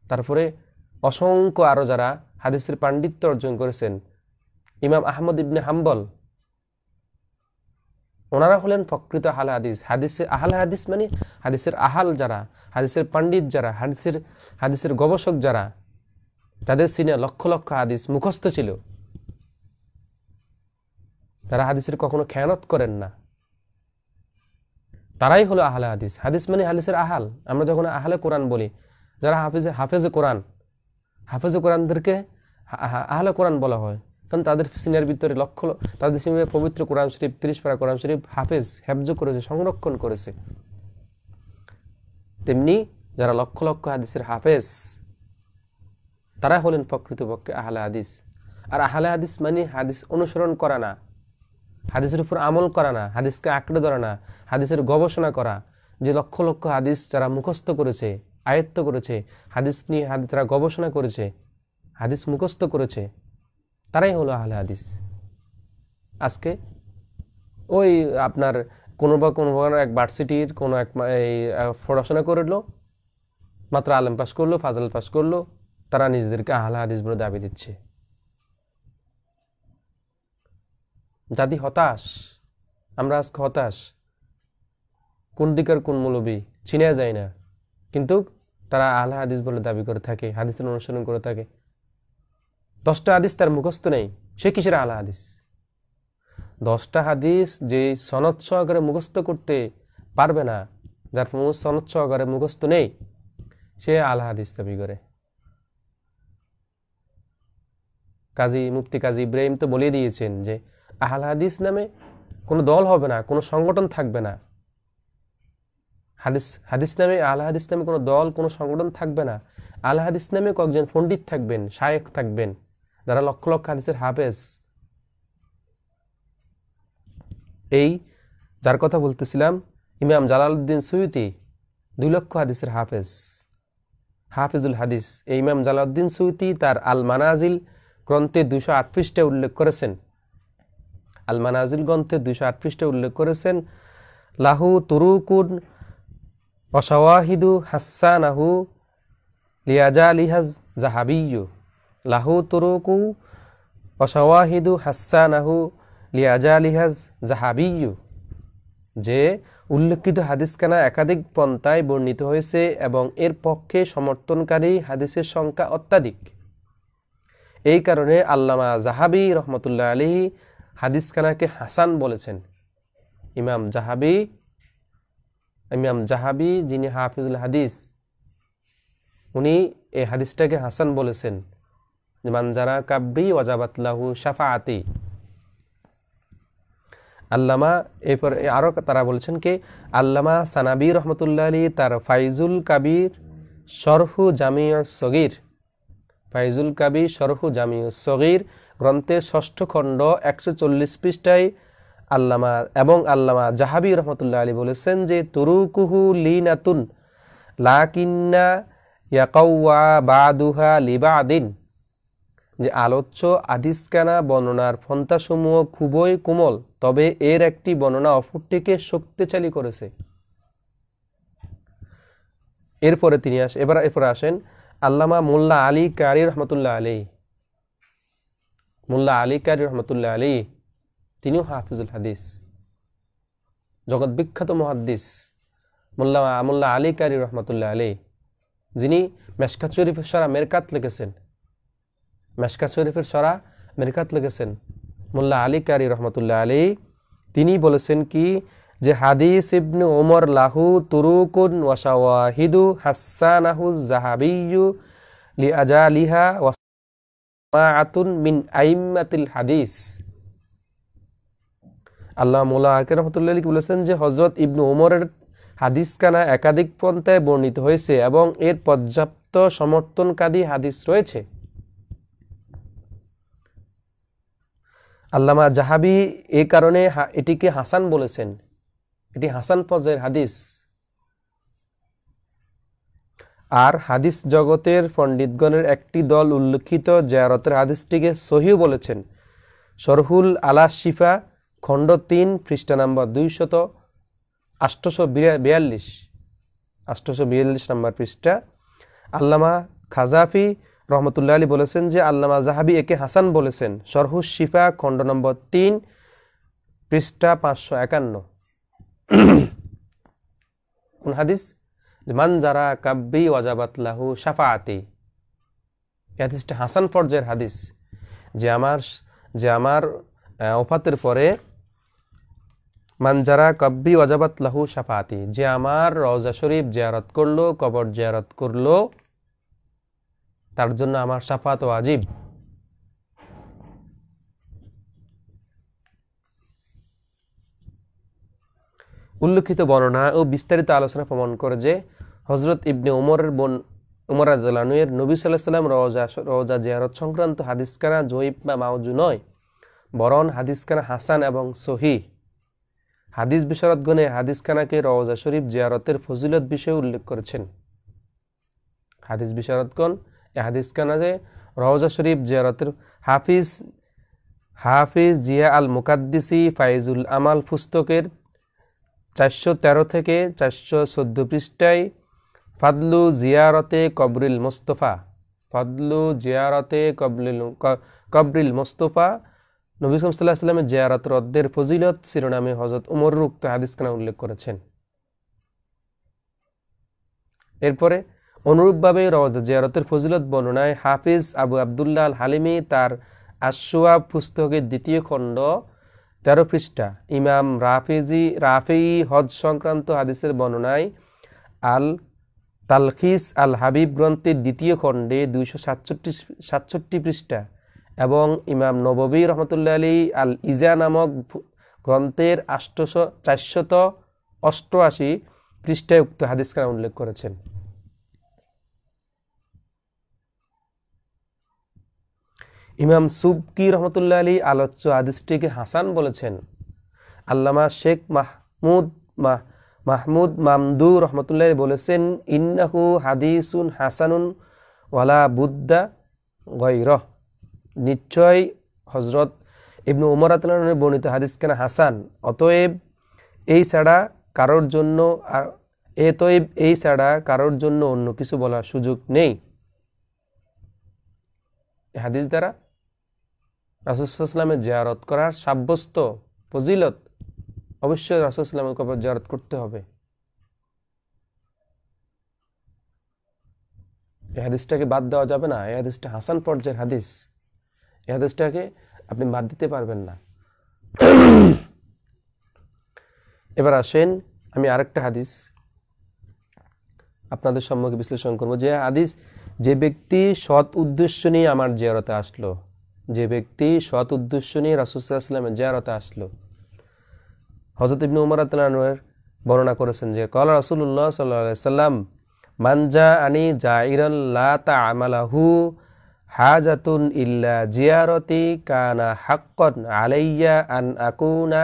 তারপরে অসংখ্য আরো যারা হাদিসের পাণ্ডিত্য অর্জন করেছেন, ইমাম আহমদ ইবনে হাম্বল, ওনারা হলেন প্রকৃত আহলে হাদিস। হাদিসের আহলে হাদিস মানে হাদিসের আহাল যারা, হাদিসের পণ্ডিত যারা, হাদিসের গবেষক যারা, যাদের সিনে লক্ষ লক্ষ হাদিস মুখস্থ ছিল, যারা হাদিসের কখনো খেয়ানত করেন না, তারাই হলো আহলে হাদিস। হাদিস মানে হাদিসের আহাল। আমরা যখন আহলে কোরআন বলি, যারা হাফেজে কোরআনদেরকে আহলে কোরআন বলা হয়, কারণ তাদের সিনার ভিতরে তাদের সিনার পবিত্র কোরআন শরীফ 30 পারা কোরআন শরীফ হেফজ করেছে, সংরক্ষণ করেছে। তেমনি যারা লক্ষ লক্ষ হাদিসের হাফেজ, তারা হলেন প্রকৃতপক্ষে আহলে হাদিস। আর আহলে হাদিস মানে হাদিস অনুসরণ করা না, হাদিসের উপর আমল করা না, হাদিসকে আঁকড়ে ধরা না, হাদিসের গবেষণা করা। যে লক্ষ লক্ষ হাদিস যারা মুখস্থ করেছে, আয়ত্ত করেছে, হাদিস নিয়ে যারা গবেষণা করেছে, হাদিস মুখস্থ করেছে, তারাই হলো আহলে হাদিস। আজকে ওই আপনার কোনো এক ভার্সিটির কোনো এক পড়াশোনা করলো, মাত্র আলেম পাস করলো, ফাজল পাস করলো, তারা নিজেদেরকে আহলে হাদিস বলে দাবি দিচ্ছে। জাতি হতাশ, আমরা আজকে হতাশ। কোন দিকের কোন মৌলবী চিনা যায় না, কিন্তু তারা আহলে হাদিস বলে দাবি করে থাকে, হাদিসের অনুসরণ করে থাকে। 10টা হাদিস তার মুখস্থ নেই, সে কিসের আহলে হাদিস? 10টা হাদিস যে সনদ সহকারে মুখস্থ করতে পারবে না, যার সনদ সহকারে মুখস্থ নেই, সে আহলে হাদিস দাবি করে। মুফতি কাজী ইব্রাহিম তো বলে দিয়েছেন যে আহলে হাদিস নামে কোনো দল হবে না, কোনো সংগঠন থাকবে না। হাদিস নামে আহলে হাদিস নামে কোনো দল, কোনো সংগঠন থাকবে না। আহলে হাদিস নামে কয়েকজন পণ্ডিত থাকবেন, শায়েখ থাকবেন, যারা লক্ষ লক্ষ হাদিসের হাফেজ। এই যার কথা বলতেছিলাম, ইমাম জালালউদ্দিন সুয়ুতি 2 লক্ষ হাদিসের হাফেজুল হাদিস। এই ইমাম জালালউদ্দিন সুয়ুতি তার আল মানাজিল গ্রন্থে 208 পৃষ্ঠায় উল্লেখ করেছেন। আল মানাজিল গ্রন্থে 208 পৃষ্ঠায় উল্লেখ করেছেন, লাহু তুরুকুন ওয়া শাওয়াহিদু হাসানাহু লিয়াজালিহাজ যাহাবিয়্যু। লাহু তুরুকু ওয়া শাওয়াহিদু হাসানাহু লিয়াজালিহাজ যাহাবিয়্যু। যে উল্লেখিত হাদিসখানা একাধিক পন্থায় বর্ণিত হয়েছে এবং এর পক্ষে সমর্থনকারী হাদিসের সংখ্যা অত্যাধিক। এই কারণে আল্লামা যাহাবি রহমতুল্লাহ আলাইহি হাদিসখানাকে হাসান বলেছেন। ইমাম জাহাবি যিনি হাফিজুল হাদিস, উনি এই হাদিসটাকে হাসান বলেছেন। মান যারা কাব্বি ওয়াজাবাত লাহু শাফাআতি। আল্লামা এরপর আরো তারা বলেছেন কি, আল্লামা সানাবি রহমতুল্লাহ আলাইহি তার ফাইজুল কাবির শরহু জামিউস সগীর, ফাইজুল কাবির শরহু জামিউস সগীর গ্রন্থের 6ষ্ঠ খণ্ড 140 পৃষ্ঠায় আল্লামা জাহাবি রহমতুল্লাহ আলাইহি বলেছেন যে তুরুকুহু লিনাতুন লাকিন্না ইয়াকাওয়া বাদুহা লিবাদিন। যে আলোচ্য হাদিসখানা বর্ণনার পন্থাসমূহ খুবই কোমল, তবে এর একটি বর্ণনা অপরটিকে শক্তিশালী করেছে। এরপরে এরপরে আসেন আল্লামা মোল্লা আলী কারি রহমতুল্লাহ আলাইহি। তিনিও হাফিজুল হাদিস, জগৎ বিখ্যাত মুহাদ্দিস মোল্লা আলী কারি রহমতুল্লাহ আলাইহি, যিনি মেশকাত শরীফের সরা মেরকাত লিখেছেন। মোল্লা আলী কারি রহমতুল্লাহ আলাইহি তিনি বলেছেন কি, যে হাদিস ইবনে ওমর লাহু তুরুকুন ওয়া শাওয়াহিদু হাসানাহু যাহাবিয়্যু লিআজালিহা ওয়া সামাআতুন মিন আইম্মাতিল হাদিস। আল্লাহ মোল্লা আলী রহমতুল্লাহ আলাইহি বলেছেন যে হযরত ইবনে ওমরের হাদিসখানা একাধিক পন্থায় বর্ণিত হয়েছে এবং এর পর্যাপ্ত সমর্থনকারী হাদিস রয়েছে। আল্লামা জাহাবি এই কারণে এটিকে হাসান বলেছেন, এটি হাসান পর্যায়ের হাদিস। আর হাদিস জগতের পণ্ডিতগণের একটি দল উল্লেখিত জিয়ারতের হাদিসটিকে সহিহ বলেছেন। শরহুল আলা শিফা খণ্ড 3 পৃষ্ঠা নম্বর 842 নম্বর পৃষ্ঠা। আল্লামা খাজাফি রহমতুল্লাহ আলাইহি বলেছেন যে আল্লামা জাহাবি একে হাসান বলেছেন। শরহুস শিফা খণ্ড নম্বর 3 পৃষ্ঠা 551। কোন হাদিস? মান যারা কাব্বি ওয়াজাবাত লাহু শাফাআতি। এই হাদিসটা হাসান পর্যায়ের হাদিস। যে আমার ওফাতের পরে মানজারা কব্বি ওয়াজাবাত লাহু শাফাতি, যে আমার রওজা শরীফ জিয়ারত করলো, কবর জিয়ারত করলো, তার জন্য আমার শাফাত ওয়াজিব। উল্লেখিত বর্ণনা ও বিস্তারিত আলোচনা প্রমাণ করে যে হযরত ইবনে উমরের বোন উমর রাদিয়াল্লাহু আনহু এর নবী সাল্লাল্লাহু আলাইহি ওয়াসাল্লাম রওজা জিয়ারত সংক্রান্ত হাদিসখানা জয়ীফ বা মাউজু নয়, বরং হাদিসখানা হাসান এবং সহিহ। হাদিস বিশারদগণে হাদিসখানাকে রওজা শরীফ জিয়ারতের ফজিলত বিষয়ে উল্লেখ করেছেন। হাদিস বিশারদগণ এই হাদিসখানা যে রওজা শরীফ জিয়ারতের হাফিজ জিয়া আল মুকাদ্দিসি ফাইজুল আমাল পুস্তকের 413 থেকে 414 পৃষ্ঠায় ফাদলু জিয়ারতে কবরিল মুস্তাফা নবী সাল্লাল্লাহু আলাইহি ওয়াসাল্লামের জিয়ারতের অধ্যায়ের ফজিলত শিরোনামে হযরত উমরের উক্ত হাদিসখানা উল্লেখ করেছেন। এরপরে অনুরূপভাবে রওজা জিয়ারতের ফজিলত বর্ণনায় হাফিজ আবু আব্দুল্লাহ আল হালিমি তার আশ-শুআব পুস্তকের 2য় খণ্ড 13 পৃষ্ঠা, ইমাম রাফেই হজ সংক্রান্ত হাদিসের বর্ণনায় আল তালখিস আল হাবিব গ্রন্থের 2য় খণ্ডে 267 পৃষ্ঠা এবং ইমাম নববী রহমতুল্লাহ আলী আল ইজা নামক গ্রন্থের 488 পৃষ্ঠায় উক্ত হাদিসখানা উল্লেখ করেছেন। ইমাম সুবকি রহমতুল্লাহ আলী আলোচ্য হাদিসটিকে হাসান বলেছেন। আল্লামা শেখ মাহমুদ মামদু রহমতুল্লাহ বলেছেন, ইন্নাহু হাদিসুন হাসানুন ওয়ালা বুদ্দা গায়রাহ, নিশ্চয় হযরত ইবনে উমর রাদিয়াল্লাহু আনহু বর্ণিত হাদিসখানা হাসান, অতএব এই ছাড়া কারোর জন্য অন্য কিছু বলার সুযোগ নেই। এই হাদিস দ্বারা রাসূল সাল্লাল্লাহু আলাইহি ওয়াসাল্লামের জিয়ারত করার সাব্যস্ত ফজিলত, অবশ্যই রাসূল সাল্লাল্লাহু আলাইহি ওয়াসাল্লামের কবর জিয়ারত করতে হবে। এই হাদিসটাকে বাদ দেওয়া যাবে না। এই হাদিসটা হাসান পর্যায়ের হাদিস, এই হাদিসটাকে আপনি বাদ দিতে পারবেন না। এবার আসেন, আমি আরেকটা হাদিস আপনাদের সম্মুখে বিশ্লেষণ করব। যে হাদিস, যে ব্যক্তি সৎ উদ্দেশ্য নিয়ে আমার জিয়ারতে আসলো, যে ব্যক্তি সৎ উদ্দেশ্য নিয়ে রাসূল সাল্লাল্লাহু আলাইহি ওয়াসাল্লামের জিয়ারতে আসলো, হযরত ইবনে উমর রাদিয়াল্লাহু আনহু বর্ণনা করেছেন যে ক্বালা রাসূলুল্লাহ সাল্লাল্লাহু আলাইহি ওয়াসাল্লাম মান জাআনি জাইরান লা তা'মালাহু হাজাতুন ইল্লা জিয়ারতি কানা হাক্কান আলাইয়া আন আকুনা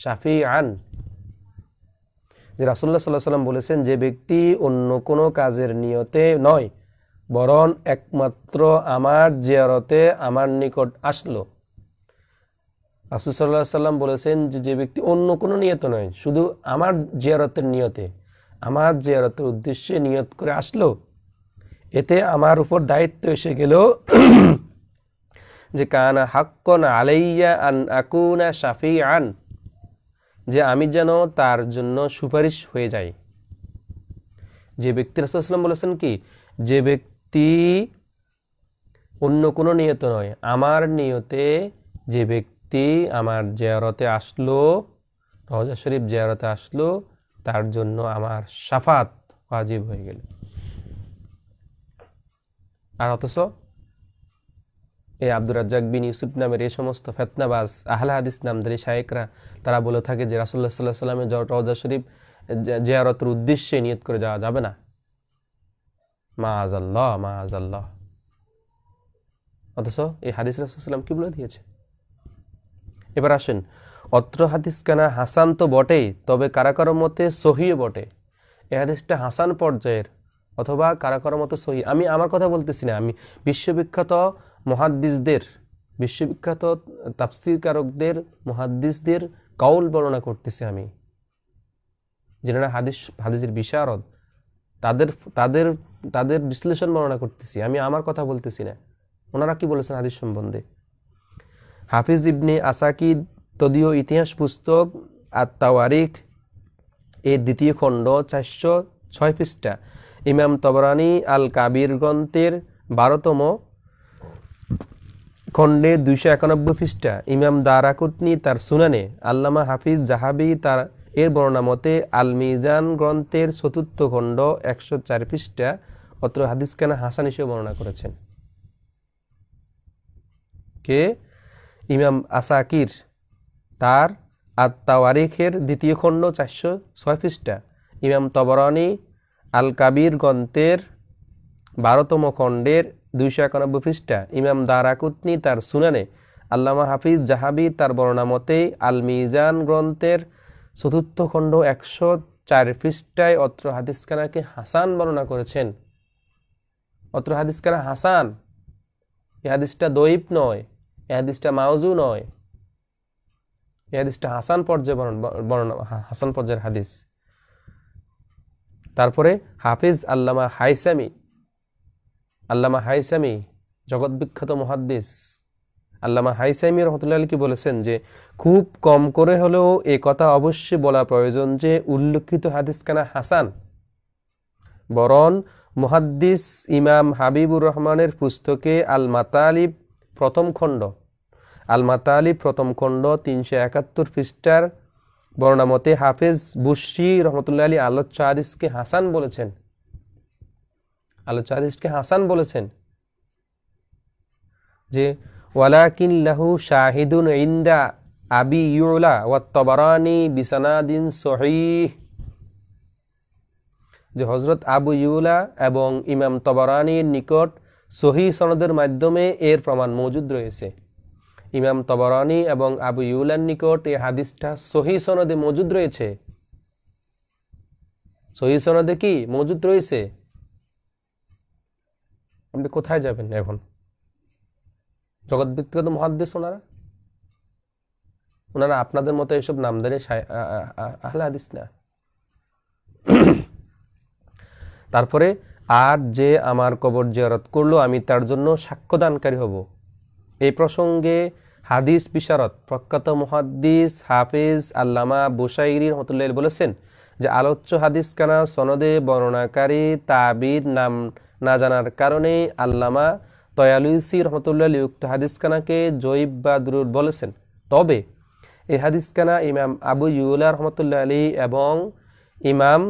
শাফিআন। যে রাসূলুল্লাহ সাল্লাল্লাহু আলাইহি ওয়াসাল্লাম বলেছেন, যে ব্যক্তি অন্য কোনো কাজের নিয়তে নয়, বরং একমাত্র আমার জিয়ারতে আমার নিকট আসলো। রাসূল সাল্লাল্লাহু আলাইহি ওয়াসাল্লাম বলেছেন যে ব্যক্তি অন্য কোনো নিয়ত নয়, শুধু আমার জিয়ারতের নিয়তে, আমার জিয়ারতের উদ্দেশ্যে নিয়ত করে আসলো, এতে আমার উপর দায়িত্ব এসে গেল যে কানা হাক্কান আলাইয়া আন আকুনা শাফিআন, যে আমি যেন তার জন্য সুপারিশ হয়ে যাই। যে ব্যক্তি, রাসূল সাল্লাল্লাহু আলাইহি ওয়াসাল্লাম বলেছেন কি, যে ব্যক্তি অন্য কোনো নিয়ত নয়, আমার নিয়তে যে ব্যক্তি আমার জিয়ারতে আসলো, রওজা শরীফ জিয়ারতে আসলো, তার জন্য আমার শাফাত ওয়াজিব হয়ে গেল। আর অথচ এই আব্দুর রাজ্জাক বিন ইউসুফ নামের এই সমস্ত ফিতনাবাজ আহলে হাদিস নামধারী শায়েখরা তারা বলে থাকে যে রাসূলুল্লাহ সাল্লাল্লাহু আলাইহি ওয়াসাল্লামের রওজা শরীফ জিয়ারতের উদ্দেশ্যে নিয়ত করে যাওয়া যাবে না। মাআযাল্লাহ। অথচ এই হাদিস রাসূল সাল্লাল্লাহু আলাইহি ওয়াসাল্লাম কি বলে দিয়েছে। এবার আসেন, অত্র হাদিসখানা হাসান তো বটেই, তবে কারা কারো মতে সহিহ বটে। এই হাদিসটা হাসান পর্যায়ের অথবা কারা কারো মতে সহিহ। আমি আমার কথা বলতেছি না, আমি বিশ্ববিখ্যাত মুহাদ্দিসদের, বিশ্ববিখ্যাত তাফসীরকারকদের, মুহাদ্দিসদের কাউল বর্ণনা করতেছি আমি, যারা হাদিসের বিশারদ, তাদের বিশ্লেষণ বর্ণনা করতেছি আমি, আমার কথা বলতেছি না। ওনারা কি বলেছেন হাদিস সম্বন্ধে। হাফিজ ইবনে আসাকির তদীয় ইতিহাস পুস্তক আত-তাওয়ারিখ এর 2য় খণ্ড 406 পৃষ্ঠা, ইমাম তবরানী আল কাবির গ্রন্থের 12তম খণ্ডে 291 পৃষ্ঠা, ইমাম দারাকুতনি তার সুনানে, আল্লামা হাফিজ জাহাবি তার এর বর্ণনা মতে আল মিজান গ্রন্থের 4th খণ্ড 104 পৃষ্ঠা অত্র হাদিসখানা হাসান হিসেবে বর্ণনা করেছেন। কে? ইমাম আসাকির তার আত-তাওয়ারিখের 2য় খণ্ড 406 পৃষ্ঠা, ইমাম তবরানি আল কাবির গ্রন্থের 12তম খণ্ডের 291 পৃষ্ঠা, ইমাম দারাকুতনি তার সুনানে, আল্লামা হাফিজ জাহাবি তার বর্ণনা মতে আল মিজান গ্রন্থের 4th খণ্ড 104 পৃষ্ঠায় অত্র হাদিসখানাকে হাসান বর্ণনা করেছেন। অত্র হাদিসখানা হাসান, এই হাদিসটা দঈফ নয়, এই হাদিসটা মাউজু নয়, এই হাদিসটা হাসান পর্যায়ে বর্ণনা, হাসান পর্যায়ের হাদিস। তারপরে হাফিজ আল্লামা হাইসামি জগৎ বিখ্যাত মুহাদ্দিস আল্লামা হাইসামি রহমতুল্লাহ আলাইহি কি বলেছেন যে খুব কম করে হলেও এই কথা অবশ্যই বলা প্রয়োজন যে উল্লেখিত হাদিসখানা হাসান, বরং মুহাদ্দিস ইমাম হাবিবুর রহমানের পুস্তকে আল মাতালিব প্রথম খণ্ড 371 পৃষ্ঠার বর্ণনা মতে হাফিজ বুশরি রহমতুল্লাহ আলাইহি আলোচ্য হাদিসকে হাসান বলেছেন। আলোচ্য হাদিসকে হাসান বলেছেন যে ওয়ালাকিন লাহু শাহিদুন ইনদা আবি ইউলা ওয়া তাবারানি বিসানাদিন সহিহ, যে হযরত আবু ইউলা এবং ইমাম তাবারানির নিকট সহিহ সনদের মাধ্যমে এর প্রমাণ মজুদ রয়েছে। ইমাম তাবারানি এবং আবু ইউলার নিকট এই হাদিসটা সহিহ সনদে মজুদ রয়েছে। সহিহ সনদে কি মজুদ রয়েছে? আপনি কোথায় যাবেন এখন? জগৎ বিখ্যাত মুহাদ্দিস ওনারা আপনাদের মতো এসব নামদারি আহলে হাদিস না। তারপরে আর যে আমার কবর জিয়ারত করলো আমি তার জন্য সাক্ষ্যদানকারী হব। এই প্রসঙ্গে হাদিস বিশারদ প্রখ্যাত মুহাদ্দিস হাফিজ আল্লামা বুশাইরি রহমতুল্লাহ বলেছেন যে আলোচ্য হাদিসখানা সনদে বর্ণনাকারী তাবির নাম না জানার কারণে আল্লামা তয়ালুসি রহমতুল্লাহ উক্ত হাদিসখানাকে জয়ীব বা দুরূহ বলেছেন। তবে এই হাদিসখানা ইমাম আবু ইউলা রহমতুল্লাহ আলাইহি এবং ইমাম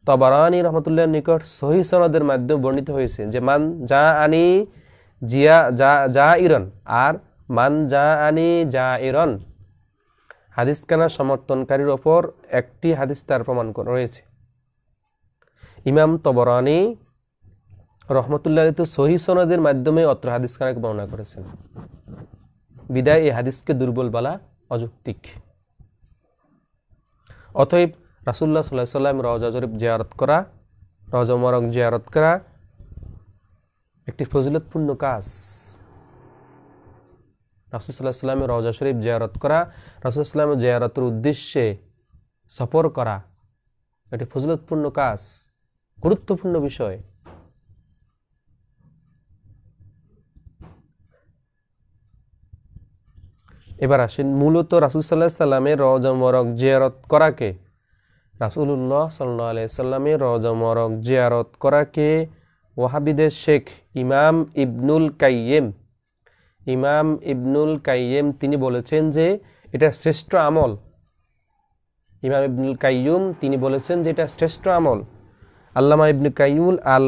তবারানি রহমতুল্লাহ নিকট সহিহ সনদের মাধ্যমে বর্ণিত হয়েছে যে মান যা আনি জাইরন আর মান যা আনি জাইরন হাদিসখানা সমর্থনকারীর ওপর একটি হাদিস তার প্রমাণ রয়েছে। ইমাম তবরানি রহমতুল্লাহ আলাইহি তো সহিহ সনদের মাধ্যমে অত্র হাদিসখানাকে বর্ণনা করেছেন, বিদায় এই হাদিসকে দুর্বল বলা অযৌক্তিক। অতএব রাসূলুল্লাহ সাল্লাল্লাহু আলাইহি ওয়াসাল্লাম রওজা শরীফ জিয়ারত করা, রওজা মুবারক জিয়ারত করা একটি ফজিলতপূর্ণ কাজ। রাসূল সাল্লাল্লাহু আলাইহি ওয়াসাল্লামের রওজা শরীফ জিয়ারত করা, রাসূল সাল্লাল্লাহু আলাইহি ওয়াসাল্লামের জিয়ারতের উদ্দেশ্যে সফর করা একটি ফজিলতপূর্ণ কাজ, গুরুত্বপূর্ণ বিষয়। এবার আসেন মূলত রাসূল সাল্লাল্লাহু আলাইহি ওয়াসাল্লামের রওজা মুবারক জিয়ারত করাকে, রাসূলুল্লাহ সাল্লাল্লাহু আলাইহি ওয়াসাল্লামের রওজা মুবারক জিয়ারত করাকে ওয়াহাবিদের শেখ ইমাম ইবনুল কাইয়্যিম তিনি বলেছেন যে এটা শ্রেষ্ঠ আমল। ইমাম ইবনুল কাইয়্যিম তিনি বলেছেন যে এটা শ্রেষ্ঠ আমল। আল্লামা ইবনে কাইয়্যিম আল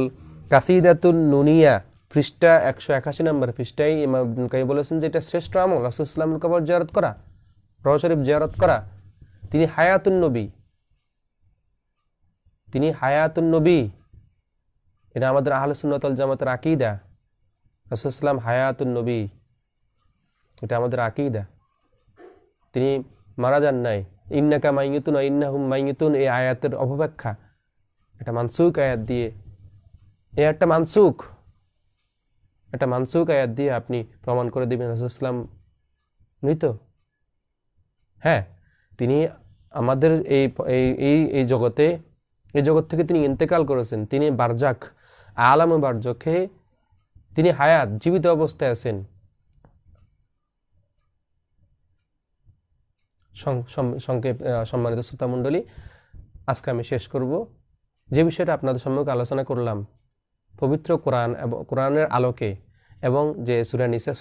কাসিদাতুন নুনিয়া পৃষ্ঠা 181 নম্বর পৃষ্ঠায় ইমাম ইবনুল কাইয়্যিম বলেছেন যে এটা শ্রেষ্ঠ আমল রাসূল সাল্লাল্লাহু আলাইহি ওয়াসাল্লামের কবর জিয়ারত করা, রওজা শরীফ জিয়ারত করা। তিনি হায়াতুন নবী, এটা আমাদের আহলে সুন্নাত ওয়াল জামাতের আকীদা। রাসূল সাল্লাল্লাহু আলাইহি ওয়াসাল্লাম হায়াতুন নবী, এটা আমাদের আকীদা। তিনি মারা যান নাই। ইন্নাকা মাইয়িতুন ওয়া ইন্নাহুম মাইয়িতুন এই আয়াতের অপব্যাখ্যা, এটা মানসুখ আয়াত দিয়ে, একটা মানসুখ আয়াত দিয়ে আপনি প্রমাণ করে দিবেন রাসূল সাল্লাল্লাহু আলাইহি ওয়াসাল্লাম মৃত। হ্যাঁ, তিনি আমাদের এই জগৎ থেকে তিনি ইন্তেকাল করেছেন। তিনি বারজাক, আলামে বারজাকে তিনি হায়াত, জীবিত অবস্থায় আছেন। সংক্ষেপ সম্মানিত শ্রোতা মণ্ডলী, আজকে আমি শেষ করব যে বিষয়টা আপনাদের সম্মুখে আলোচনা করলাম। পবিত্র কোরআন এবং কোরআনের আলোকে এবং যে সূরা নিসা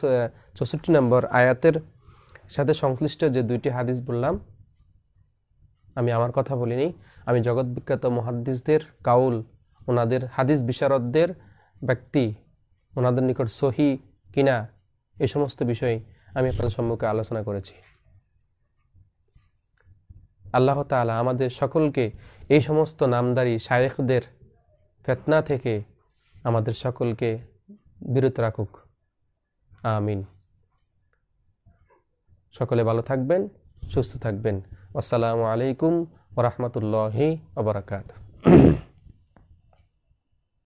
64 নম্বর আয়াতের সাথে সংশ্লিষ্ট যে দুইটি হাদিস বললাম, আমি আমার কথা বলিনি, আমি জগৎ বিখ্যাত মুহাদ্দিসদের কাউল, ওনাদের হাদিস বিশারদদের ব্যক্তি, ওনাদের নিকট সহি কিনা এই সমস্ত বিষয় আমি আপনাদের সম্মুখে আলোচনা করেছি। আল্লাহ তাআলা আমাদের সকলকে এই সমস্ত নামদারি শায়েখদের ফিতনা থেকে আমাদের সকলকে বিরত রাখুক, আমিন। সকলে ভালো থাকবেন, সুস্থ থাকবেন। আসসালামু আলাইকুম ওয়া রাহমাতুল্লাহি ওয়া বারাকাতুহু।